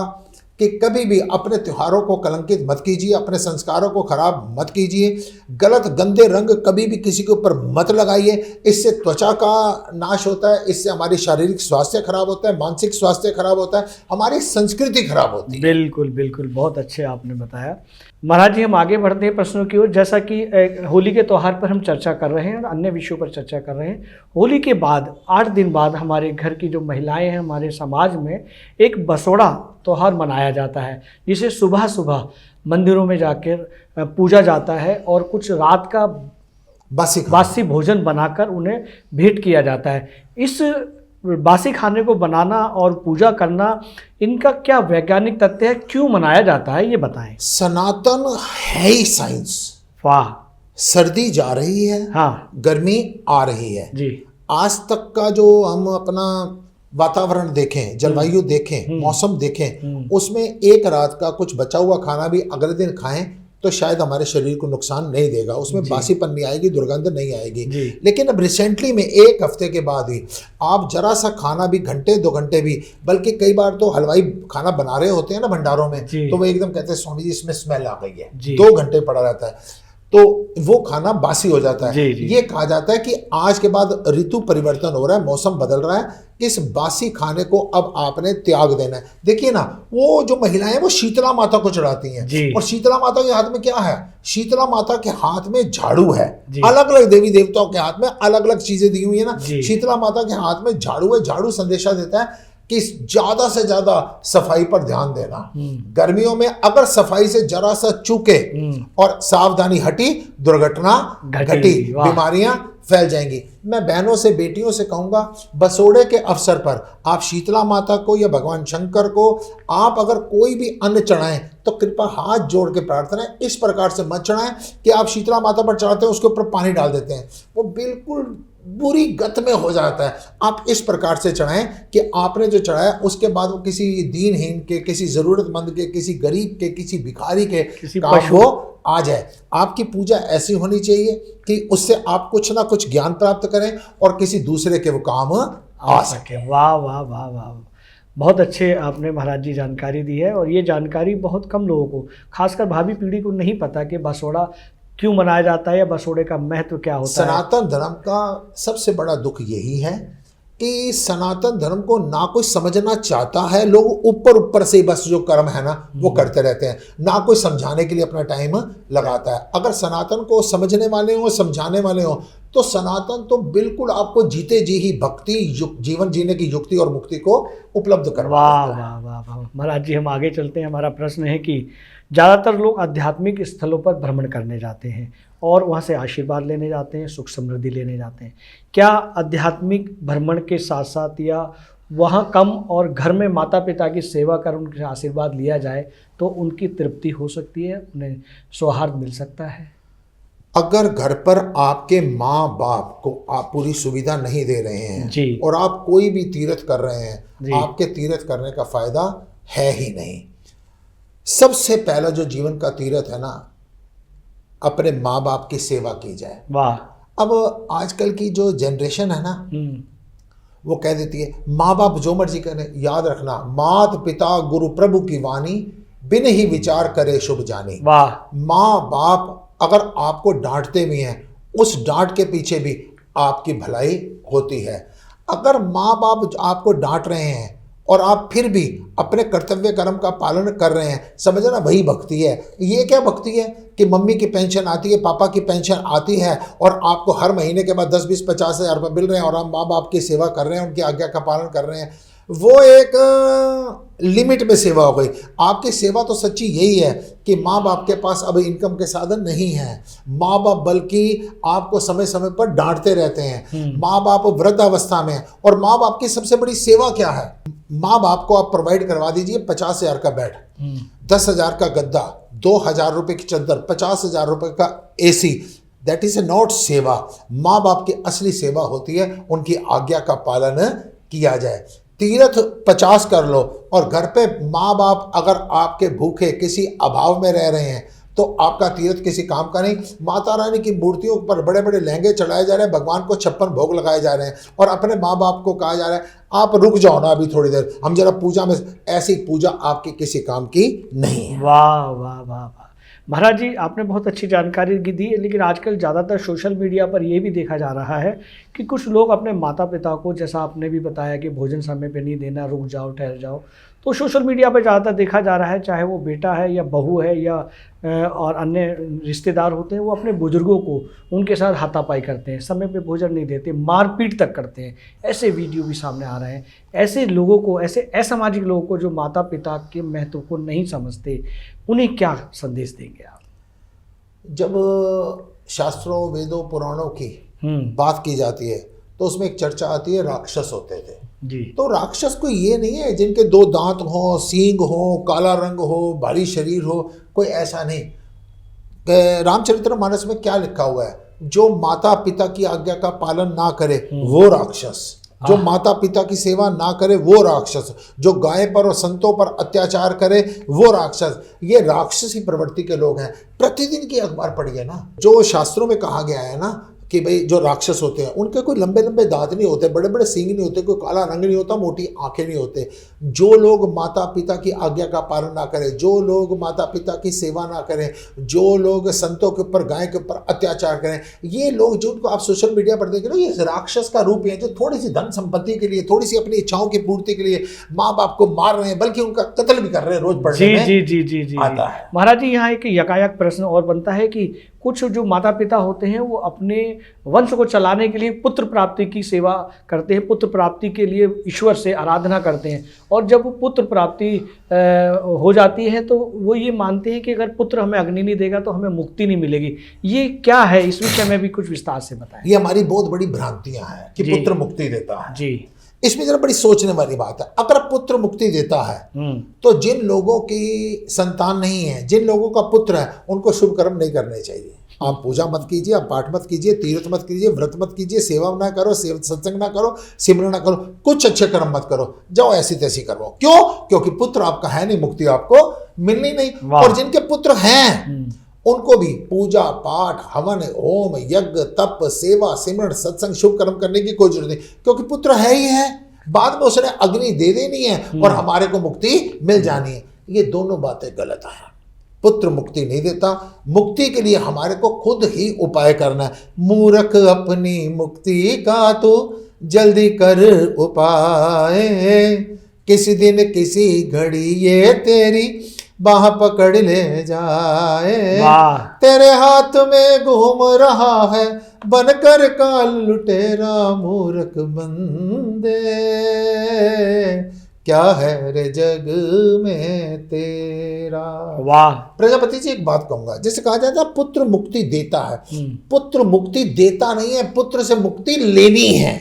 कि कभी भी अपने त्योहारों को कलंकित मत कीजिए, अपने संस्कारों को खराब मत कीजिए, गलत गंदे रंग कभी भी किसी के ऊपर मत लगाइए। इससे त्वचा का नाश होता है, इससे हमारी शारीरिक स्वास्थ्य खराब होता है, मानसिक स्वास्थ्य खराब होता है, हमारी संस्कृति खराब होती है। बिल्कुल बिल्कुल, बहुत अच्छे आपने बताया। महाराज जी, हम आगे बढ़ते हैं प्रश्नों की ओर। जैसा कि होली के त्यौहार पर हम चर्चा कर रहे हैं और अन्य विषयों पर चर्चा कर रहे हैं। होली के बाद 8 दिन बाद हमारे घर की जो महिलाएं हैं, हमारे समाज में एक बसोड़ा त्यौहार मनाया जाता है, जिसे सुबह सुबह मंदिरों में जाकर पूजा जाता है और कुछ रात का बासी भोजन बनाकर उन्हें भेंट किया जाता है। इस बासी खाने को बनाना और पूजा करना, इनका क्या वैज्ञानिक तथ्य है, क्यों मनाया जाता है, ये बताएं। सनातन है ही साइंस। वाह। सर्दी जा रही है, हाँ गर्मी आ रही है जी। आज तक का जो हम अपना वातावरण देखें, जलवायु देखें, मौसम देखें, उसमें एक रात का कुछ बचा हुआ खाना भी अगले दिन खाएं तो शायद हमारे शरीर को नुकसान नहीं देगा, उसमें बासीपन नहीं आएगी, दुर्गंध नहीं आएगी। लेकिन अब रिसेंटली में एक हफ्ते के बाद ही आप जरा सा खाना भी, घंटे 2 घंटे भी, बल्कि कई बार तो हलवाई खाना बना रहे होते हैं ना भंडारों में, तो वो एकदम कहते हैं स्वामी जी इसमें स्मेल आ गई है, 2 घंटे पड़ा रहता है, तो वो खाना बासी हो जाता है। ये कहा जाता है कि आज के बाद ऋतु परिवर्तन हो रहा है, मौसम बदल रहा है, इस बासी खाने को अब आपने त्याग देना है। देखिए ना, वो जो महिलाएं वो शीतला माता को चढ़ाती हैं, और शीतला माता के हाथ में क्या है? शीतला माता के हाथ में झाड़ू है। अलग अलग देवी देवताओं के हाथ में अलग अलग चीजें दी हुई है ना, शीतला माता के हाथ में झाड़ू है। झाड़ू संदेशा देता है कि ज्यादा से ज्यादा सफाई पर ध्यान देना। गर्मियों में अगर सफाई से जरा सा चूके और सावधानी हटी, दुर्घटना घटी, बीमारियां फैल जाएंगी। मैं बहनों से, बेटियों से कहूंगा, बसोड़े के अवसर पर आप शीतला माता को या भगवान शंकर को आप अगर कोई भी अन्न चढ़ाएं तो कृपा हाथ जोड़ के प्रार्थना है, इस प्रकार से मत चढ़ाएं कि आप शीतला माता पर चढ़ाते हैं उसके ऊपर पानी डाल देते हैं, वो बिल्कुल बुरी गत में हो जाता है। आप इस प्रकार से चढ़ाएं कि आपने जो चढ़ाया उसके बाद वो किसी दीनहीन के, किसी जरूरतमंद के, किसी गरीब के, किसी भिखारी के काम वो आ जाए। आपकी पूजा ऐसी होनी चाहिए कि उससे आप कुछ ना कुछ ज्ञान प्राप्त करें और किसी दूसरे के वो काम आ सके। वाह वाह वाह वाह, बहुत अच्छे आपने महाराज जी जानकारी दी है, और ये जानकारी बहुत कम लोगों को, खासकर भावी पीढ़ी को नहीं पता कि बसोड़ा क्यों मनाया जाता है या बसोड़े का महत्व क्या होता है। सनातन धर्म का सबसे बड़ा दुख यही है कि सनातन धर्म को ना कोई समझना चाहता है, लोग ऊपर ऊपर से बस जो कर्म है ना वो करते रहते हैं, ना कोई समझाने के लिए अपना टाइम लगाता है। अगर सनातन को समझने वाले हो, समझाने वाले हो, तो सनातन तो बिल्कुल आपको जीते जी ही भक्ति, जीवन जीने की युक्ति और मुक्ति को उपलब्ध करवा देता है। वाह वाह वाह। महाराज जी, हम आगे चलते हैं। हमारा प्रश्न है कि ज़्यादातर लोग आध्यात्मिक स्थलों पर भ्रमण करने जाते हैं और वहाँ से आशीर्वाद लेने जाते हैं, सुख समृद्धि लेने जाते हैं। क्या आध्यात्मिक भ्रमण के साथ साथ या वहाँ कम और घर में माता पिता की सेवा कर उनके आशीर्वाद लिया जाए तो उनकी तृप्ति हो सकती है, उन्हें सौहार्द मिल सकता है? अगर घर पर आपके माँ बाप को आप पूरी सुविधा नहीं दे रहे हैं जी, और आप कोई भी तीर्थ कर रहे हैं, आपके तीर्थ करने का फायदा है ही नहीं। सबसे पहला जो जीवन का तीर्थ है ना, अपने माँ बाप की सेवा की जाए। वाह। अब आजकल की जो जनरेशन है ना, वो कह देती है माँ बाप जो मर्जी करें, याद रखना मात पिता गुरु प्रभु की वाणी, बिन ही विचार करे शुभ जानी। वाह। माँ बाप अगर आपको डांटते भी हैं, उस डांट के पीछे भी आपकी भलाई होती है। अगर माँ बाप आपको डांट रहे हैं और आप फिर भी अपने कर्तव्य कर्म का पालन कर रहे हैं, समझना वही भक्ति है। ये क्या भक्ति है कि मम्मी की पेंशन आती है, पापा की पेंशन आती है और आपको हर महीने के बाद 10, 20, 50 हज़ार रुपये मिल रहे हैं और आप माँ बाप की सेवा कर रहे हैं, उनकी आज्ञा का पालन कर रहे हैं। वो एक लिमिट में सेवा हो गई। आपकी सेवा तो सच्ची यही है कि माँ बाप के पास अब इनकम के साधन नहीं है, माँ बाप बल्कि आपको समय समय पर डांटते रहते हैं, माँ बाप वृद्धावस्था में, और माँ बाप की सबसे बड़ी सेवा क्या है? माँ बाप को आप प्रोवाइड करवा दीजिए 50,000 का बेड, 10,000 का गद्दा, 2,000 रुपये की चद्दर, 50,000 रुपये का AC। That is a not सेवा। माँ बाप की असली सेवा होती है उनकी आज्ञा का पालन किया जाए। तीर्थ 50 कर लो और घर पे माँ बाप अगर आपके भूखे किसी अभाव में रह रहे हैं तो आपका तीर्थ किसी काम का नहीं। माता रानी की मूर्तियों पर बड़े बड़े लहंगे चढ़ाए जा रहे हैं, भगवान को 56 भोग लगाए जा रहे हैं और अपने माँ बाप को कहा जा रहा है आप रुक जाओ ना अभी थोड़ी देर, हम जरा पूजा में। ऐसी पूजा आपकी किसी काम की नहीं है। वाह वाह वाह वाह। महाराज जी, आपने बहुत अच्छी जानकारी दी है, लेकिन आजकल ज़्यादातर सोशल मीडिया पर यह भी देखा जा रहा है कि कुछ लोग अपने माता पिता को, जैसा आपने भी बताया कि भोजन समय पे नहीं देना, रुक जाओ, ठहर जाओ, तो सोशल मीडिया पर ज़्यादातर देखा जा रहा है, चाहे वो बेटा है या बहू है या और अन्य रिश्तेदार होते हैं, वो अपने बुजुर्गों को उनके साथ हाथापाई करते हैं, समय पे भोजन नहीं देते, मारपीट तक करते हैं। ऐसे वीडियो भी सामने आ रहे हैं। ऐसे लोगों को, ऐसे असामाजिक लोगों को जो माता पिता के महत्व को नहीं समझते, उन्हें क्या संदेश देंगे आप? जब शास्त्रों, वेदों, पुराणों की बात की जाती है तो उसमें एक चर्चा आती है राक्षस होते थे जी। तो राक्षस कोई ये नहीं है जिनके 2 दांत हो, सींग हो, काला रंग हो, भारी शरीर हो, कोई ऐसा नहीं। रामचरितमानस में क्या लिखा हुआ है, जो माता पिता की आज्ञा का पालन ना करे वो राक्षस, जो माता पिता की सेवा ना करे वो राक्षस, जो गाय पर और संतों पर अत्याचार करे वो राक्षस। ये राक्षसी प्रवृत्ति के लोग हैं। प्रतिदिन की अखबार पढ़िए ना, जो शास्त्रों में कहा गया है ना कि भाई जो राक्षस होते हैं उनके कोई लंबे लंबे दांत नहीं होते, बड़े बड़े सींग नहीं होते, कोई काला रंग नहीं होता, मोटी आंखें नहीं होते। जो लोग माता पिता की आज्ञा का पालन ना करें, जो लोग माता पिता की सेवा ना करें, जो लोग संतों के ऊपर, गाय के ऊपर अत्याचार करें, ये लोग जिनको आप सोशल मीडिया पर देख रहे हो, ये राक्षस का रूप है, जो थोड़ी सी धन संपत्ति के लिए, थोड़ी सी अपनी इच्छाओं की पूर्ति के लिए माँ बाप को मार रहे हैं, बल्कि उनका कत्ल भी कर रहे हैं। रोज पढ़ने में जी जी जी जी आता है। महाराज जी, यहाँ एक यकायक प्रश्न और बनता है कि कुछ जो माता पिता होते हैं वो अपने वंश को चलाने के लिए पुत्र प्राप्ति की सेवा करते हैं, पुत्र प्राप्ति के लिए ईश्वर से आराधना करते हैं, और जब पुत्र प्राप्ति हो जाती है तो वो ये मानते हैं कि अगर पुत्र हमें अग्नि नहीं देगा तो हमें मुक्ति नहीं मिलेगी। ये क्या है, इस विषय में भी कुछ विस्तार से बताएं। ये हमारी बहुत बड़ी भ्रांतियां हैं कि पुत्र मुक्ति देता है जी। इसमें जरा बड़ी सोचने वाली बात है। अगर पुत्र मुक्ति देता है तो जिन लोगों की संतान नहीं है, जिन लोगों का पुत्र है, उनको शुभ कर्म नहीं करने चाहिए। आप पूजा मत कीजिए, आप पाठ मत कीजिए, तीर्थ मत कीजिए, व्रत मत कीजिए, सेवा ना करो, सत्संग ना करो, सिमरन ना करो, कुछ अच्छे कर्म मत करो, जाओ ऐसी तैसी करो। क्यों? क्योंकि पुत्र आपका है नहीं, मुक्ति आपको मिलनी नहीं। और जिनके पुत्र हैं उनको भी पूजा पाठ, हवन, होम, यज्ञ, तप, सेवा, सिमरण, सत्संग, शुभ कर्म करने की कोई जरूरत नहीं, क्योंकि पुत्र है ही है। बाद में उसने अग्नि दे देनी है और हमारे को मुक्ति मिल जानी है। ये दोनों बातें गलत है। पुत्र मुक्ति नहीं देता। मुक्ति के लिए हमारे को खुद ही उपाय करना है। मूर्ख अपनी मुक्ति का तो जल्दी कर उपाय, किसी दिन किसी घड़ी ये तेरी बाह पकड़ ले जाए। तेरे हाथ में घूम रहा है बनकर काल लुटेरा, मूर्ख बंदे क्या है रे जग में तेरा। वाह। प्रजापति जी एक बात कहूंगा, जैसे कहा जाता है पुत्र मुक्ति देता है, पुत्र मुक्ति देता नहीं है, पुत्र से मुक्ति लेनी है।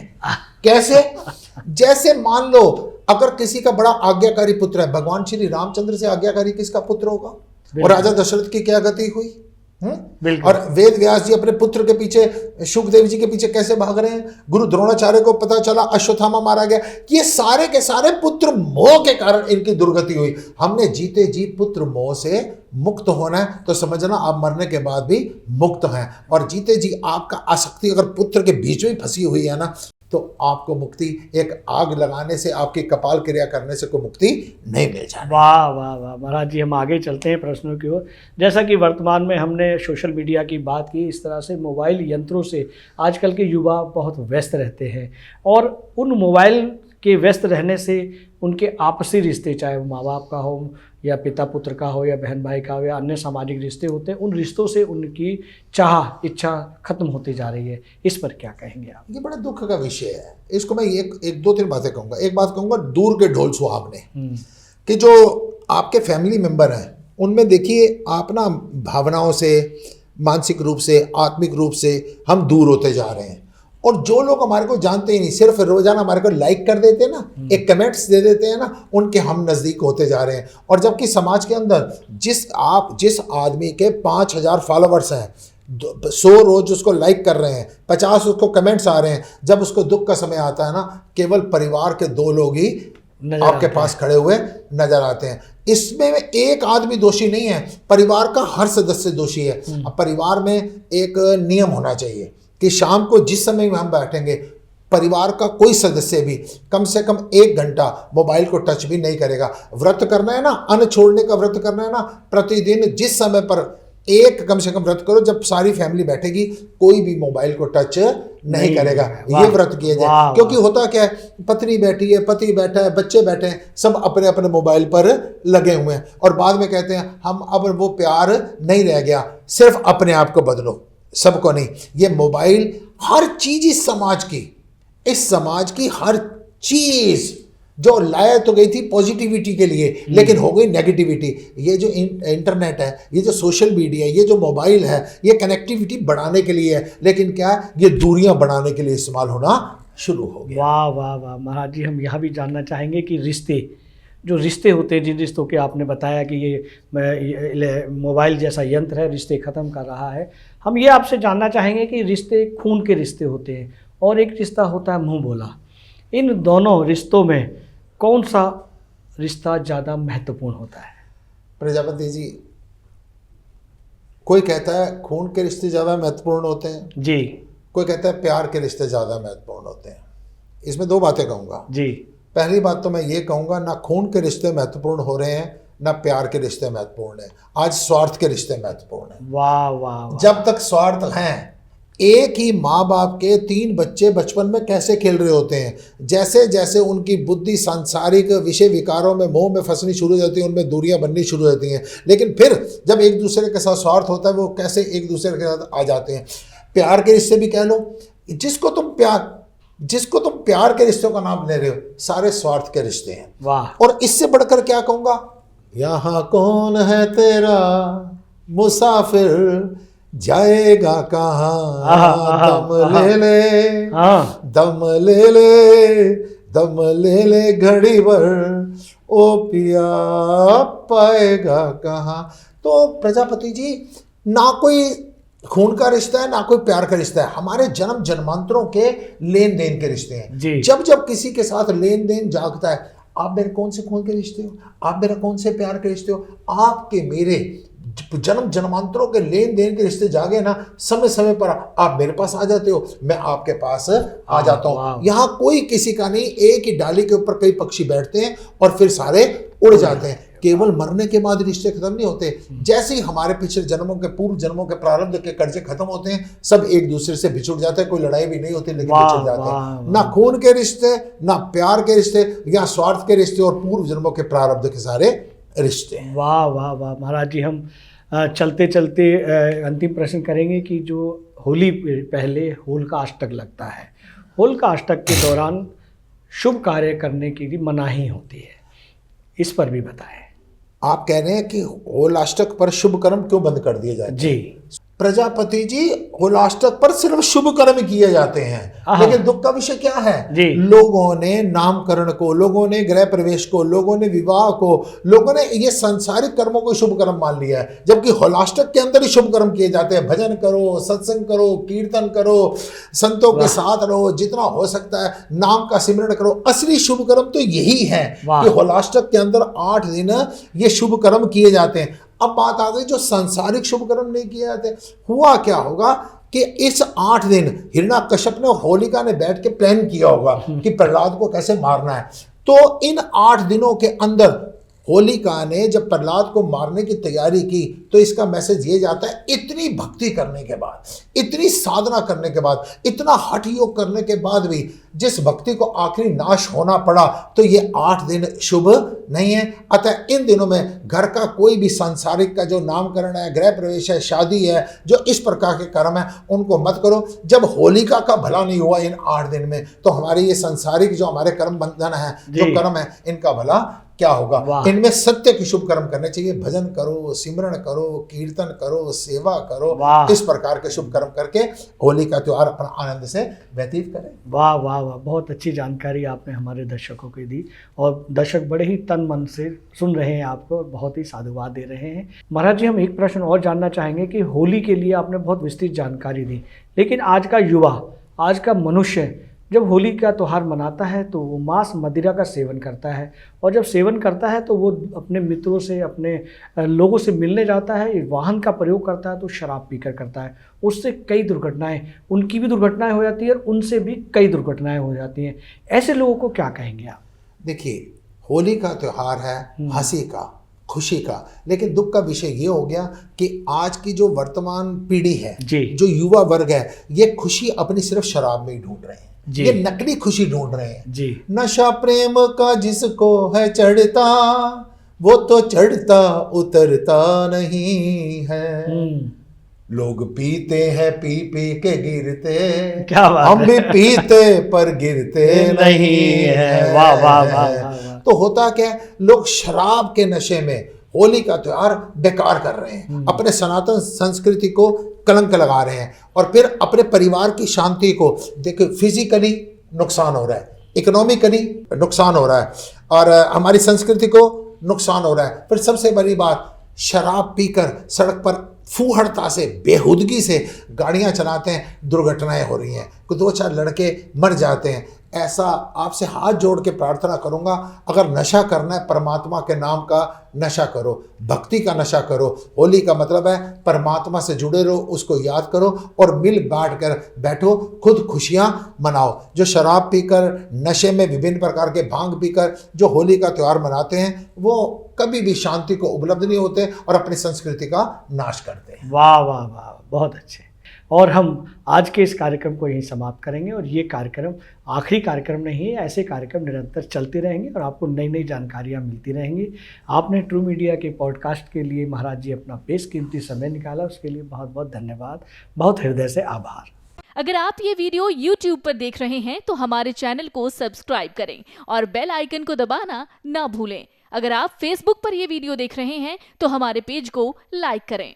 कैसे? जैसे मान लो अगर किसी का बड़ा आज्ञाकारी पुत्र है, भगवान श्री रामचंद्र से आज्ञाकारी किसका पुत्र होगा? और राजा दशरथ की क्या गति हुई? और वेद व्यास जी अपने पुत्र के पीछे, शुकदेव जी के पीछे कैसे भाग रहे हैं? गुरु द्रोणाचार्य को पता चला अश्वत्थामा मारा गया। ये सारे के सारे पुत्र मोह के कारण इनकी दुर्गति हुई। हमने जीते जी पुत्र मोह से मुक्त होना है तो समझना आप मरने के बाद भी मुक्त हैं। और जीते जी आपका आसक्ति अगर पुत्र के बीच में फंसी हुई है ना, तो आपको मुक्ति एक आग लगाने से, आपकी कपाल क्रिया करने से कोई मुक्ति नहीं मिल जाए। वाह वाह वाह महाराज जी, हम आगे चलते हैं प्रश्नों की ओर। जैसा कि वर्तमान में हमने सोशल मीडिया की बात की, इस तरह से मोबाइल यंत्रों से आजकल के युवा बहुत व्यस्त रहते हैं, और उन मोबाइल के व्यस्त रहने से उनके आपसी रिश्ते, चाहे वो माँ बाप का हो या पिता पुत्र का हो या बहन भाई का हो या अन्य सामाजिक रिश्ते होते हैं, उन रिश्तों से उनकी चाह इच्छा खत्म होती जा रही है। इस पर क्या कहेंगे आप? ये बड़ा दुख का विषय है। इसको मैं एक दो तीन बातें कहूँगा। एक बात कहूँगा, दूर के ढोल सुहावने, कि जो आपके फैमिली मेंबर हैं उनमें देखिए आप ना भावनाओं से, मानसिक रूप से, आत्मिक रूप से हम दूर होते जा रहे हैं। और जो लोग हमारे को जानते ही नहीं, सिर्फ रोजाना हमारे को लाइक कर देते हैं ना, एक कमेंट्स दे देते हैं ना, उनके हम नज़दीक होते जा रहे हैं। और जबकि समाज के अंदर जिस आदमी के 5000 फॉलोवर्स हैं, 100 रोज उसको लाइक कर रहे हैं, 50 उसको कमेंट्स आ रहे हैं, जब उसको दुख का समय आता है ना, केवल परिवार के 2 लोग ही आपके पास खड़े हुए नजर आते हैं। इसमें एक आदमी दोषी नहीं है, परिवार का हर सदस्य दोषी है। अब परिवार में एक नियम होना चाहिए कि शाम को जिस समय में हम बैठेंगे, परिवार का कोई सदस्य भी कम से कम 1 घंटा मोबाइल को टच भी नहीं करेगा। व्रत करना है ना, अन्न छोड़ने का व्रत करना है ना, प्रतिदिन जिस समय पर कम से कम व्रत करो जब सारी फैमिली बैठेगी, कोई भी मोबाइल को टच नहीं करेगा। ये व्रत किया जाए। क्योंकि होता क्या है, पत्नी बैठी है, पति बैठा है, बच्चे बैठे हैं, सब अपने अपने मोबाइल पर लगे हुए हैं, और बाद में कहते हैं हम अब वो प्यार नहीं रह गया। सिर्फ अपने आप को बदलो, सबको नहीं। ये मोबाइल हर चीज इस समाज की हर चीज जो लाया तो गई थी पॉजिटिविटी के लिए, लेकिन हो गई नेगेटिविटी। ये जो इंटरनेट है, ये जो सोशल मीडिया है, ये जो मोबाइल है, ये कनेक्टिविटी बढ़ाने के लिए है, लेकिन क्या ये दूरियां बढ़ाने के लिए इस्तेमाल होना शुरू हो गया। वाह वाह वाह महाराज जी, हम यह भी जानना चाहेंगे कि जो रिश्ते होते हैं, जिन रिश्तों के आपने बताया कि ये मोबाइल जैसा यंत्र है, रिश्ते ख़त्म कर रहा है, हम ये आपसे जानना चाहेंगे कि रिश्ते खून के रिश्ते होते हैं और एक रिश्ता होता है मुंह बोला। इन दोनों रिश्तों में कौन सा रिश्ता ज़्यादा महत्वपूर्ण होता है? प्रजापति जी, कोई कहता है खून के रिश्ते ज़्यादा महत्वपूर्ण होते हैं जी, कोई कहता है प्यार के रिश्ते ज़्यादा महत्वपूर्ण होते हैं। इसमें दो बातें कहूँगा जी। पहली बात तो मैं ये कहूँगा, ना खून के रिश्ते महत्वपूर्ण हो रहे हैं, ना प्यार के रिश्ते महत्वपूर्ण हैं। आज स्वार्थ के रिश्ते महत्वपूर्ण हैं। वाह वाह वाह। जब तक स्वार्थ हैं, एक ही माँ बाप के 3 बच्चे बचपन में कैसे खेल रहे होते हैं, जैसे जैसे उनकी बुद्धि सांसारिक विषय विकारों में मोह में फंसनी शुरू हो जाती है, उनमें दूरियां बननी शुरू हो जाती हैं। लेकिन फिर जब एक दूसरे के साथ स्वार्थ होता है, वो कैसे एक दूसरे के साथ आ जाते हैं। प्यार के रिश्ते भी कह लो, जिसको तुम प्यार के रिश्तों का नाम ले रहे हो, सारे स्वार्थ के रिश्ते हैं। वाह। और इससे बढ़कर क्या कहूँगा, यहाँ कौन है तेरा मुसाफिर, जाएगा कहाँ, दम ले ले, दम ले ले, दम ले ले घड़ी भर, ओ पिया पाएगा कहाँ। तो प्रजापति जी, ना कोई खून का रिश्ता है, ना कोई प्यार का रिश्ता है, हमारे जन्म जन्मांतरों के लेन देन के रिश्ते हैं। जब जब किसी के साथ लेन देन जागता है, आप मेरे कौन से खून के रिश्ते हो, आप मेरा कौन से प्यार के रिश्ते हो, आपके मेरे जन्म जन्मांतरों के लेन देन के रिश्ते जागे ना, समय समय पर आप मेरे पास आ जाते हो, मैं आपके पास आ जाता हूँ। यहाँ कोई किसी का नहीं, एक ही डाली के ऊपर कई पक्षी बैठते हैं और फिर सारे उड़ जाते हैं। केवल मरने के बाद रिश्ते खत्म नहीं होते। जैसे ही हमारे पिछले जन्मों के पूर्व जन्मों के प्रारब्ध के कर्जे खत्म होते हैं, सब एक दूसरे से बिछुड़ जाते हैं। कोई लड़ाई भी नहीं होती, लेकिन बिछुड़ जाते हैं। ना खून के रिश्ते, ना प्यार के रिश्ते, या स्वार्थ के रिश्ते और पूर्व जन्मों के प्रारब्ध के सारे रिश्ते हैं। वाह वाह वाह महाराज जी, हम चलते चलते अंतिम प्रश्न करेंगे कि जो होली पहले होल का अष्टक लगता है, होल का अष्टक के दौरान शुभ कार्य करने की भी मनाही होती है, इस पर भी बताएं। आप कह रहे हैं कि होलाष्टक पर शुभ कर्म क्यों बंद कर दिए जाते जी प्रजापति जी? होलाष्टक पर सिर्फ शुभ कर्म किए जाते हैं, लेकिन दुख का विषय क्या है जी? लोगों ने नामकरण को, लोगों ने गृह प्रवेश को, लोगों ने विवाह को, लोगों ने ये सांसारिक कर्मों को शुभ कर्म मान लिया है, जबकि होलाष्टक के अंदर ही शुभ कर्म किए जाते हैं। भजन करो, सत्संग करो, कीर्तन करो, संतों के साथ रहो, जितना हो सकता है नाम का सिमरण करो। असली शुभ कर्म तो यही है कि होलाष्टक के अंदर 8 दिन ये शुभ कर्म किए जाते हैं। अब बात आ गई जो सांसारिक शुभ कर्म नहीं किए जाते। हुआ क्या होगा कि इस 8 दिन हिरण्याकश्यप ने और होलिका ने बैठ के प्लान किया होगा कि प्रहलाद को कैसे मारना है। तो इन 8 दिनों के अंदर होलिका ने जब प्रहलाद को मारने की तैयारी की, तो इसका मैसेज ये जाता है, इतनी भक्ति करने के बाद, इतनी साधना करने के बाद, इतना हठ योग करने के बाद भी जिस भक्ति को आखिरी नाश होना पड़ा, तो ये 8 दिन शुभ नहीं है। अतः इन दिनों में घर का कोई भी सांसारिक का जो नामकरण है, गृह प्रवेश है, शादी है, जो इस प्रकार के कर्म है, उनको मत करो। जब होलिका का भला नहीं हुआ इन 8 दिन में, तो हमारे ये सांसारिक जो हमारे कर्म बंधन है, जो कर्म है, इनका भला क्या होगा। इनमें सत्य के शुभ कर्म करने चाहिए। भजन करो, सिमरण करो, कीर्तन करो, सेवा करो, इस प्रकार के शुभ कर्म करके होली का त्योहार अपना आनंद से व्यतीत करें। वाह वाह वाह, बहुत अच्छी जानकारी आपने हमारे दर्शकों को दी, और दर्शक बड़े ही तन मन से सुन रहे हैं आपको, बहुत ही साधुवाद दे रहे हैं। महाराज जी, हम एक प्रश्न और जानना चाहेंगे कि होली के लिए आपने बहुत विस्तृत जानकारी दी, लेकिन आज का युवा, आज का मनुष्य जब होली का त्यौहार मनाता है तो वो मांस मदिरा का सेवन करता है, और जब सेवन करता है तो वो अपने मित्रों से, अपने लोगों से मिलने जाता है, वाहन का प्रयोग करता है तो शराब पीकर करता है। उससे कई दुर्घटनाएं, उनकी भी दुर्घटनाएं हो जाती है, उनसे भी कई दुर्घटनाएं हो जाती हैं। ऐसे लोगों को क्या कहेंगे आप? देखिए, होली का त्यौहार है हंसी का, खुशी का, लेकिन दुख का विषय ये हो गया कि आज की जो वर्तमान पीढ़ी है, जो युवा वर्ग है, ये खुशी अपनी सिर्फ शराब में ही ढूंढ रहे हैं। ये नकली खुशी ढूंढ रहे हैं जी। नशा प्रेम का जिसको है चढ़ता, वो तो चढ़ता उतरता नहीं है। लोग पीते हैं, पी पी के गिरते, क्या बात हम भी पीते पर गिरते नहीं है। वाह वाह वाह। तो होता क्या है, लोग शराब के नशे में होली का त्योहार बेकार कर रहे हैं, अपने सनातन संस्कृति को कलंक लगा रहे हैं, और फिर अपने परिवार की शांति को, देखो, फिजिकली नुकसान हो रहा है, इकोनॉमिकली नुकसान हो रहा है, और हमारी संस्कृति को नुकसान हो रहा है। फिर सबसे बड़ी बात, शराब पीकर सड़क पर फूहड़ता से, बेहुदगी से गाड़ियां चलाते हैं, दुर्घटनाएं हो रही हैं, कुछ 2-4 लड़के मर जाते हैं। ऐसा आपसे हाथ जोड़ के प्रार्थना करूंगा, अगर नशा करना है परमात्मा के नाम का नशा करो, भक्ति का नशा करो। होली का मतलब है परमात्मा से जुड़े रहो, उसको याद करो और मिल बांट कर बैठो, खुद खुशियां मनाओ। जो शराब पीकर, नशे में विभिन्न प्रकार के भांग पीकर जो होली का त्यौहार मनाते हैं, वो कभी भी शांति को उपलब्ध नहीं होते और अपनी संस्कृति का नाश करते हैं। वाह वाह वाह, बहुत अच्छे। और हम आज के इस कार्यक्रम को यहीं समाप्त करेंगे, और ये कार्यक्रम आखिरी कार्यक्रम नहीं है, ऐसे कार्यक्रम निरंतर चलते रहेंगे और आपको नई नई जानकारियाँ मिलती रहेंगी। आपने ट्रू मीडिया के पॉडकास्ट के लिए महाराज जी अपना बेशकीमती समय निकाला, उसके लिए बहुत बहुत धन्यवाद, बहुत हृदय से आभार। अगर आप ये वीडियो YouTube पर देख रहे हैं तो हमारे चैनल को सब्सक्राइब करें और बेल आइकन को दबाना ना भूलें। अगर आप Facebook पर ये वीडियो देख रहे हैं तो हमारे पेज को लाइक करें।